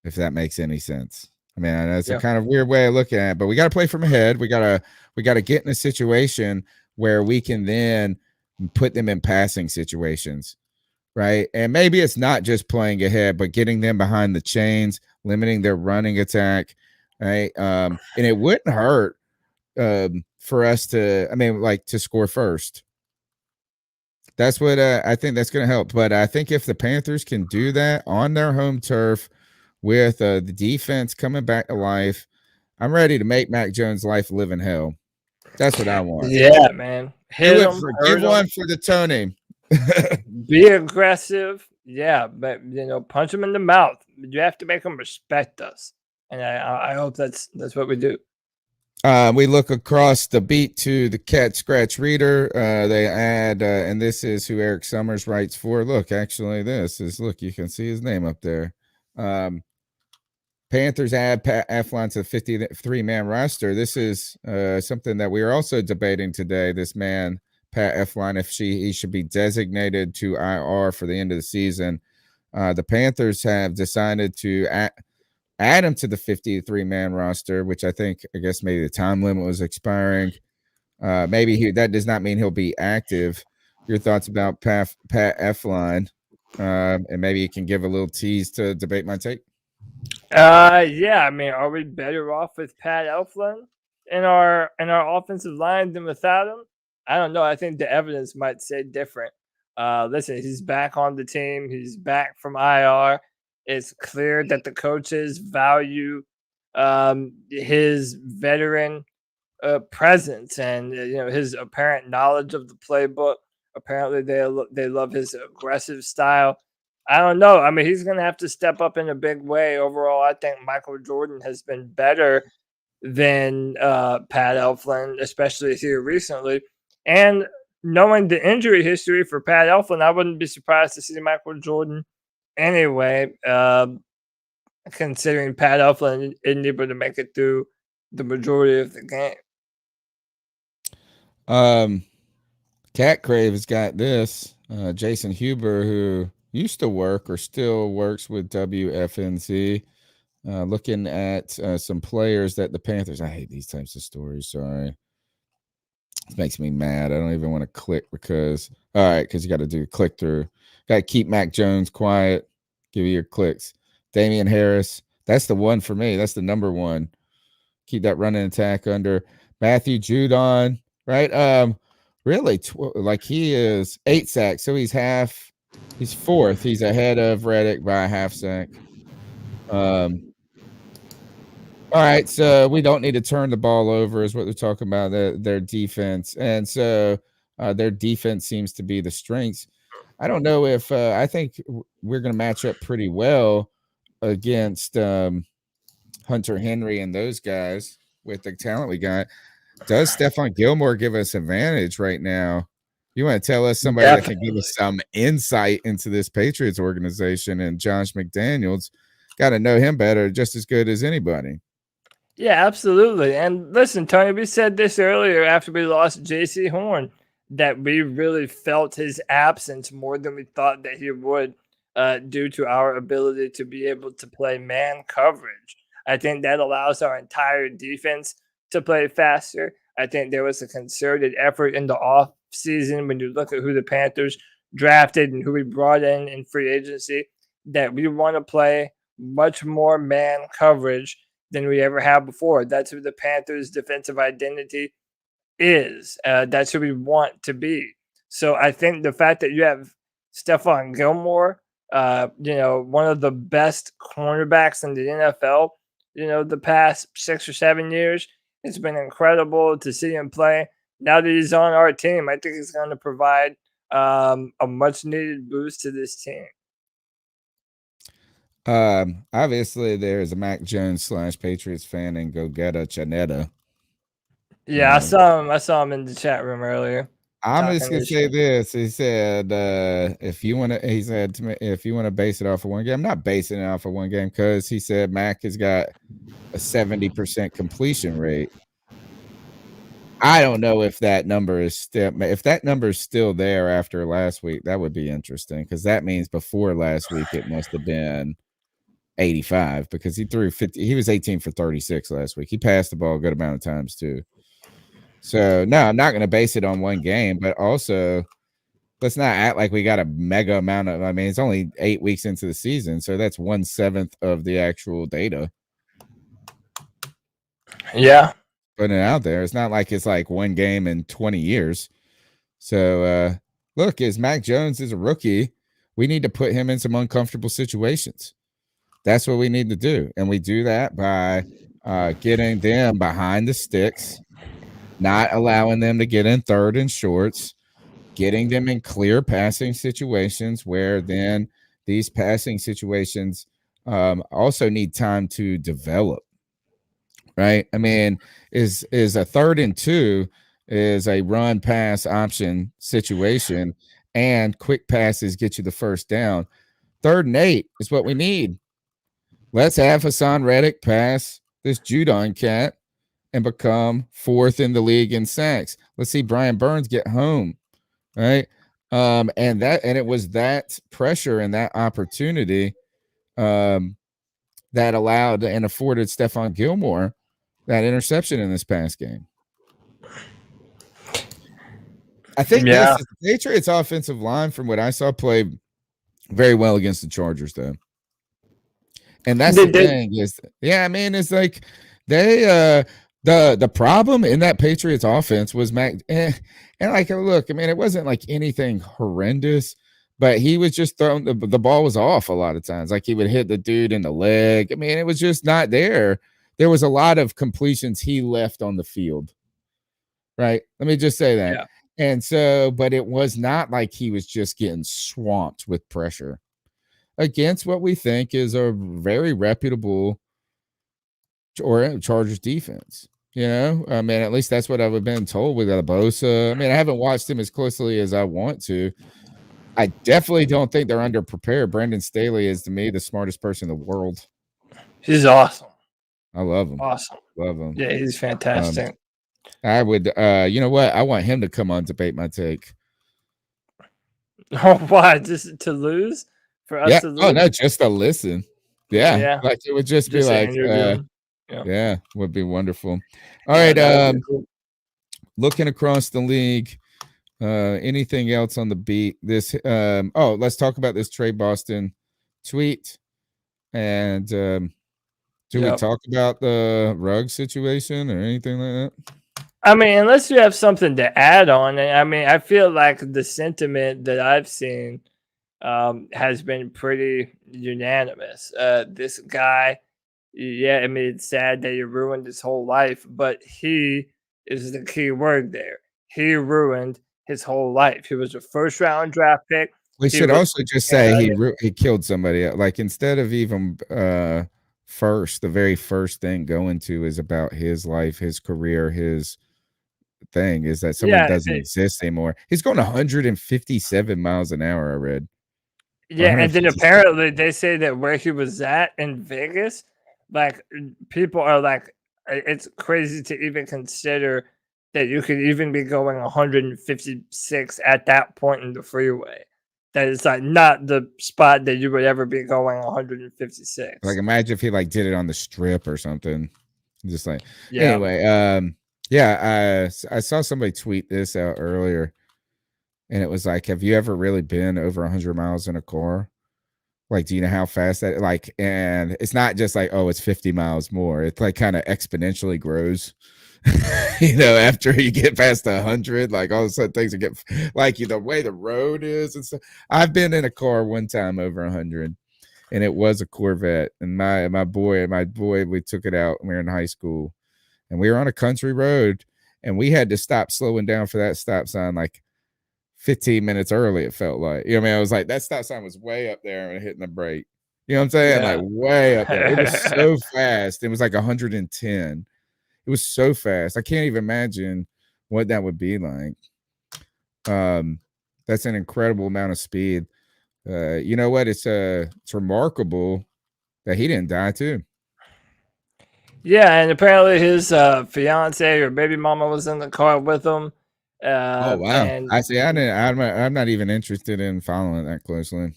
If that makes any sense. I mean, it's a kind of weird way of looking at it, but we got to play from ahead. We got to get in a situation where we can then put them in passing situations, right? And maybe it's not just playing ahead, but getting them behind the chains, limiting their running attack, right? And it wouldn't hurt for us to score first. That's what I think that's going to help. But I think if the Panthers can do that on their home turf with the defense coming back to life, I'm ready to make Mac Jones' life live in hell. That's what I want. Yeah, man. Give one for the Tony. Be aggressive. Yeah, but punch them in the mouth. You have to make them respect us, and I hope that's what we do. We look across the beat to the CatScratchReader. They add, and this is who Erik Sommers writes for. Look, actually, you can see his name up there. Panthers add Pat Eflin to the 53-man roster. This is something that we are also debating today. This man, Pat Eflin, if he should be designated to IR for the end of the season. The Panthers have decided to add him to the 53-man roster, which I guess maybe the time limit was expiring. Maybe that does not mean he'll be active. Your thoughts about Pat Eflin, and maybe you can give a little tease to debate my take. Yeah, I mean, are we better off with Pat Elflein in our offensive line than without him? I don't know. I think the evidence might say different. Listen, he's back on the team. He's back from IR. It's clear that the coaches value his veteran presence and his apparent knowledge of the playbook. Apparently, they love his aggressive style. I don't know. I mean, he's going to have to step up in a big way. Overall, I think Michael Jordan has been better than Pat Elflein, especially here recently. And knowing the injury history for Pat Elflein, I wouldn't be surprised to see Michael Jordan anyway, considering Pat Elflein isn't able to make it through the majority of the game. Cat Crave has got this. Jason Huber, who used to work or still works with WFNZ, looking at some players that the Panthers. I hate these types of stories. Sorry. It makes me mad. I don't even want to click because you got to do click through. Got to keep Mac Jones quiet. Give you your clicks. Damian Harris. That's the one for me. That's the number one. Keep that running attack under. Matthew Judon, right? Really, he is 8 sacks. So he's fourth. He's ahead of Reddick by a half sack. All right, so we don't need to turn the ball over is what they're talking about, their defense. And so their defense seems to be the strengths. I don't know if I think we're going to match up pretty well against Hunter Henry and those guys with the talent we got. Does Stephon Gilmore give us advantage right now? You want to tell us somebody that can give us some insight into this Patriots organization, and Josh McDaniels, got to know him better, just as good as anybody. Yeah, absolutely. And listen, Tony, we said this earlier after we lost J.C. Horn, that we really felt his absence more than we thought that he would due to our ability to be able to play man coverage. I think that allows our entire defense to play faster. I think there was a concerted effort in the off season when you look at who the Panthers drafted and who we brought in free agency, that we want to play much more man coverage than we ever have before. That's who the Panthers' defensive identity is. That's who we want to be. So I think the fact that you have Stephon Gilmore, one of the best cornerbacks in the NFL, the past 6 or 7 years, it's been incredible to see him play. Now that he's on our team, I think he's going to provide a much-needed boost to this team. Obviously, there's a Mac Jones / Patriots fan in Go Get a Chanetta. Yeah, I saw him in the chat room earlier. I'm just gonna say this. He said, if you want to base it off of one game, I'm not basing it off of one game because he said Mac has got a 70% completion rate. I don't know if that number is still there after last week. That would be interesting because that means before last week it must have been 85 because he threw 50. He was 18 for 36 last week. He passed the ball a good amount of times too. So no, I'm not going to base it on one game, but also let's not act like we got a mega amount of. I mean, it's only 8 weeks into the season, so that's 1/7 of the actual data. Yeah, putting it out there. It's not like it's like one game in 20 years. So look, as Mac Jones is a rookie, we need to put him in some uncomfortable situations. That's what we need to do, and we do that by getting them behind the sticks. Not allowing them to get in third and shorts, getting them in clear passing situations where then these passing situations also need time to develop, right? I mean, is a 3rd and 2 is a run pass option situation and quick passes get you the first down. 3rd and 8 is what we need. Let's have Hassan Reddick pass this Judon cat and become 4th in the league in sacks. Let's see Brian Burns get home, right? And it was that pressure and that opportunity that allowed and afforded Stephon Gilmore that interception in this past game. I think the Patriots offensive line, from what I saw, played very well against the Chargers, though. And that's the thing is, it's like they the problem in that Patriots offense was and like, look, it wasn't like anything horrendous, but he was just throwing the ball was off a lot of times. Like he would hit the dude in the leg. It was just not there. There was a lot of completions he left on the field. Right. Let me just say that. Yeah. And so, but it was not like he was just getting swamped with pressure against what we think is a very reputable Chargers defense. At least that's what I've been told with Bosa. I haven't watched him as closely as I want to. I definitely don't think they're underprepared. Brandon Staley is, to me, the smartest person in the world. He's awesome. I love him. Awesome. Love him. Yeah, he's fantastic. I would, you know what? I want him to come on Debate My Take. Oh, why? Just to lose? For us to lose? Oh, no, just to listen. Yeah. Like it would just be like, would be wonderful. All right. Looking across the league, anything else on the beat? This, let's talk about this Trey Boston tweet. And do we talk about the rug situation or anything like that? Unless you have something to add on. I feel like the sentiment that I've seen has been pretty unanimous. This guy, it's sad that he ruined his whole life, but he is the key word there. He ruined his whole life. He was a first-round draft pick. We should also just say he killed somebody. Like, instead of even the very first thing going to is about his life, his career, his thing is that someone doesn't exist anymore. He's going 157 miles an hour, I read. Yeah, and then apparently they say that where he was at in Vegas, like, people are like, it's crazy to even consider that you could even be going 156 at that point in the freeway. That is like not the spot that you would ever be going 156. Like, imagine if he like did it on the strip or something. Just like, anyway, I saw somebody tweet this out earlier, and it was like, have you ever really been over 100 miles in a car? Like, do you know how fast that, like, and it's not just like, oh, it's 50 miles more. It's like kind of exponentially grows, after you get past 100, like all of a sudden things get like the way the road is and stuff. I've been in a car one time over 100, and it was a Corvette, and my boy, we took it out when we were in high school, and we were on a country road, and we had to stop slowing down for that stop sign like 15 minutes early, it felt like. I was like, that stop sign was way up there and hitting the brake. You know what I'm saying? Yeah. Like way up there. It was so fast. It was like 110. It was so fast. I can't even imagine what that would be like. That's an incredible amount of speed. You know what? It's remarkable that he didn't die too. Yeah, and apparently his fiance or baby mama was in the car with him. Oh wow! I see. I'm not even interested in following that closely.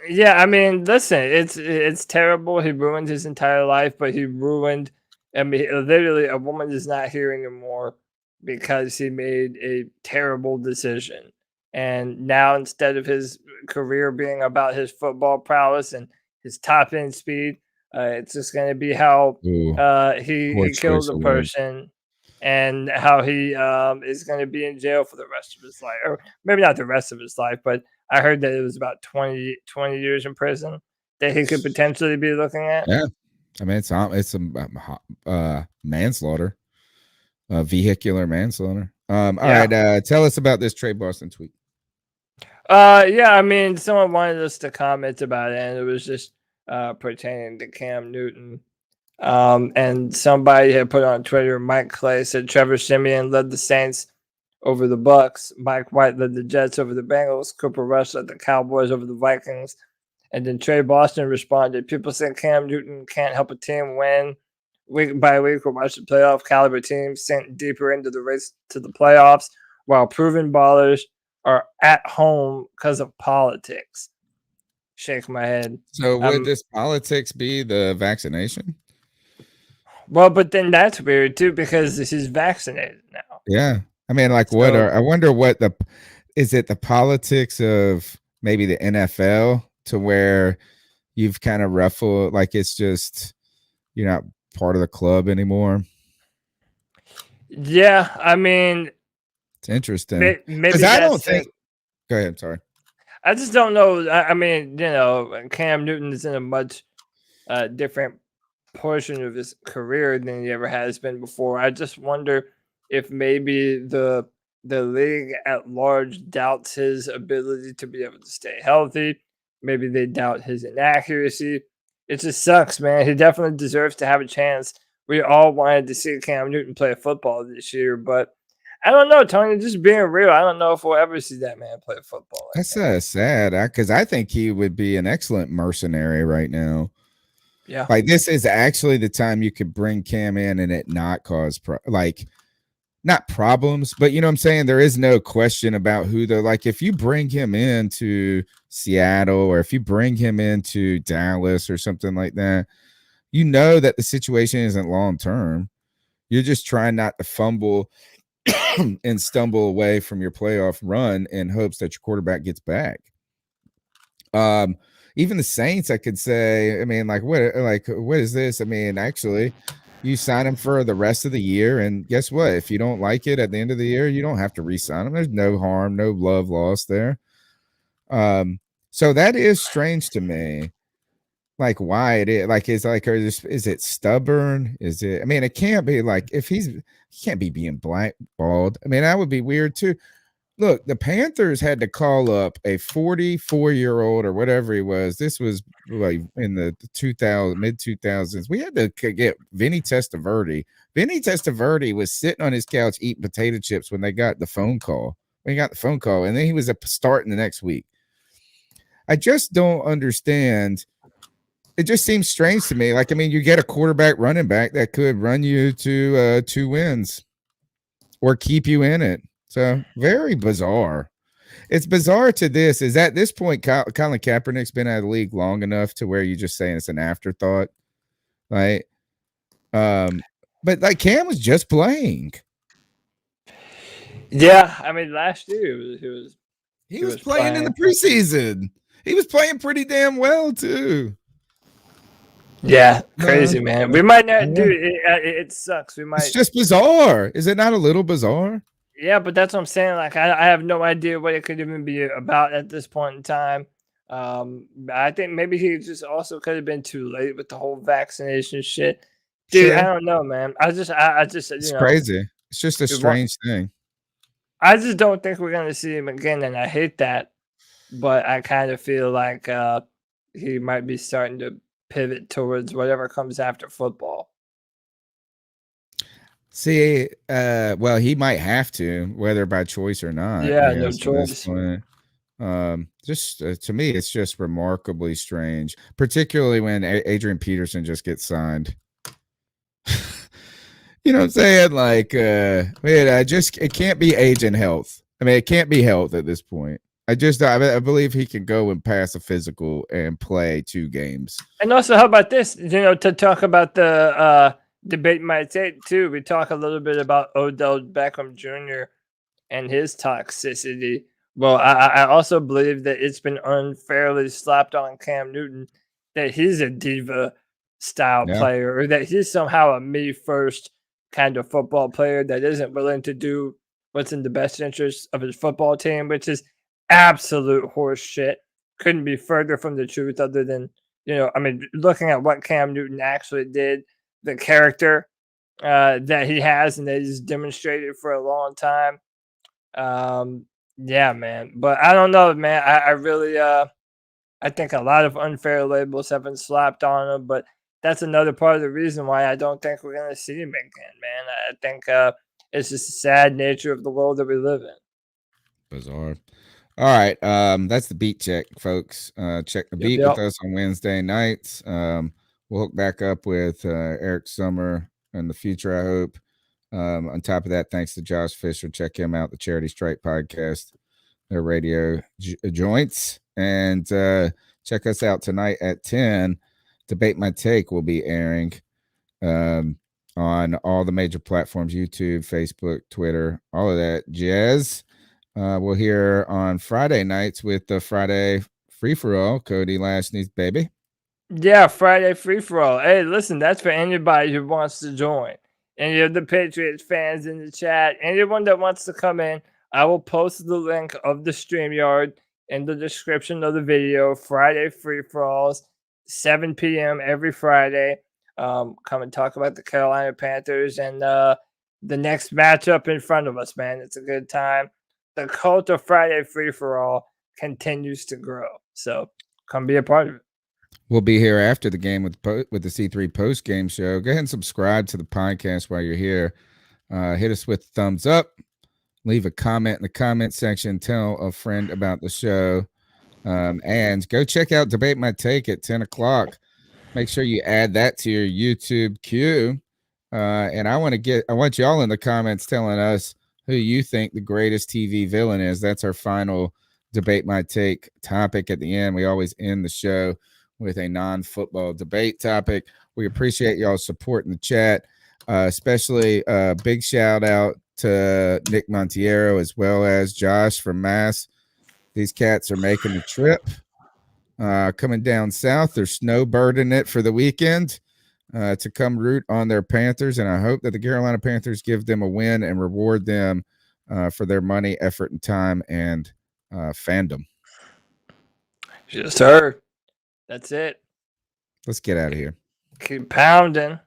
Yeah, listen, it's terrible. He ruined his entire life, but he ruined. Literally, a woman is not here anymore because he made a terrible decision. And now, instead of his career being about his football prowess and his top end speed, it's just going to be how he killed a person. And how he is going to be in jail for the rest of his life. Or maybe not the rest of his life, but I heard that it was about 20 years in prison that he could potentially be looking at. Yeah. It's a manslaughter, vehicular manslaughter. All right. Tell us about this Trey Boston tweet. Someone wanted us to comment about it, and it was just pertaining to Cam Newton. And somebody had put on Twitter, Mike Clay said Trevor Siemian led the Saints over the Bucks, Mike White led the Jets over the Bengals, Cooper Rush led the Cowboys over the Vikings, And then Trey Boston responded, people say Cam Newton can't help a team win week by week or watch the playoff caliber teams sent deeper into the race to the playoffs, while proven ballers are at home because of politics. Shake my head. So would this politics be the vaccination? Well, but then that's weird too because he's vaccinated now. Yeah. I mean, like, I wonder what is it the politics of maybe the NFL to where you've kind of ruffled, like it's just you're not part of the club anymore? Yeah, I mean, it's interesting. Maybe I don't think. Go ahead. Sorry. I just don't know. I mean, Cam Newton is in a much different portion of his career than he ever has been before. I just wonder if maybe the league at large doubts his ability to be able to stay healthy. Maybe they doubt his inaccuracy. It just sucks, man. He definitely deserves to have a chance. We all wanted to see Cam Newton play football this year, but I don't know, Tony. Just being real, I don't know if we'll ever see that man play football. That's sad, because I think he would be an excellent mercenary right now. Yeah, like this is actually the time you could bring Cam in and it not cause not problems, but you know what I'm saying? There is no question about who if you bring him into Seattle or if you bring him into Dallas or something like that, you know that the situation isn't long term. You're just trying not to fumble and stumble away from your playoff run in hopes that your quarterback gets back. Even the Saints, I could say, I mean, what is this? I mean, actually, you sign him for the rest of the year, and guess what? If you don't like it at the end of the year, you don't have to re-sign him. There's no harm, no love lost there. So that is strange to me. Like why it is, is it stubborn? Is it? I mean, it can't be if he can't be being blackballed. I mean, that would be weird too. Look, the Panthers had to call up a 44-year-old or whatever he was. This was like in the mid 2000s. We had to get Vinny Testaverde. Vinny Testaverde was sitting on his couch eating potato chips when they got the phone call. And then he was starting the next week. I just don't understand. It just seems strange to me. You get a quarterback running back that could run you to 2 wins or keep you in it. So very bizarre. It's bizarre to this is at this point, Colin Kaepernick's been out of the league long enough to where you're just saying it's an afterthought. Right. But Cam was just playing. Yeah. I mean, last year he was playing in the preseason. He was playing pretty damn well too. Yeah, crazy, man. We might not do it. It sucks. It's just bizarre. Is it not a little bizarre? Yeah, but that's what I'm saying. I have no idea what it could even be about at this point in time. I think maybe he just also could have been too late with the whole vaccination shit. Dude, sure. I don't know, man. I just it's crazy. It's just a strange thing. I just don't think we're gonna see him again, and I hate that. But I kind of feel like he might be starting to pivot towards whatever comes after football. See, well, he might have to, whether by choice or not. Yeah, no choice. Just to me, it's just remarkably strange, particularly when Adrian Peterson just gets signed. You know what I'm saying? It can't be age and health. I mean, it can't be health at this point. I believe he can go and pass a physical and play 2 games. And also, how about this? To talk about the debate might take too. We talk a little bit about Odell Beckham Jr. and his toxicity. Well, I also believe that it's been unfairly slapped on Cam Newton that he's a diva style player, or that he's somehow a me first kind of football player that isn't willing to do what's in the best interest of his football team, which is absolute horse shit. Couldn't be further from the truth other than, I mean, looking at what Cam Newton actually did, the character that he has and that he's demonstrated for a long time. Yeah, man. But I don't know, man. I really I think a lot of unfair labels have been slapped on him, but that's another part of the reason why I don't think we're going to see him again, man. I think it's just the sad nature of the world that we live in. Bizarre. All right. That's the beat check, folks. Check the beat with us on Wednesday nights. We'll hook back up with Erik Sommer in the future, I hope. On top of that, thanks to Josh Fisher. Check him out, the Charity Strike podcast, their radio joints. And check us out tonight at 10. Debate My Take will be airing on all the major platforms, YouTube, Facebook, Twitter, all of that jazz. We'll hear on Friday nights with the Friday free-for-all, Cody Lashney's baby. Yeah, Friday free-for-all. Hey, listen, that's for anybody who wants to join. Any of the Patriots fans in the chat, anyone that wants to come in, I will post the link of the StreamYard in the description of the video. Friday free-for-alls, 7 p.m. every Friday. Come and talk about the Carolina Panthers and the next matchup in front of us, man. It's a good time. The cult of Friday free-for-all continues to grow. So come be a part of it. We'll be here after the game with the C3 post-game show. Go ahead and subscribe to the podcast while you're here. Hit us with a thumbs up. Leave a comment in the comment section. Tell a friend about the show. And go check out Debate My Take at 10 o'clock. Make sure you add that to your YouTube queue. And I want y'all in the comments telling us who you think the greatest TV villain is. That's our final Debate My Take topic at the end. We always end the show with a non-football debate topic. We appreciate y'all's support in the chat, especially a big shout out to Nick Montiero as well as Josh from Mass. These cats are making the trip. Coming down south, they're snowbirding it for the weekend to come root on their Panthers, and I hope that the Carolina Panthers give them a win and reward them for their money, effort, and time and fandom. Yes, sir. That's it. Let's get out of here. Keep pounding.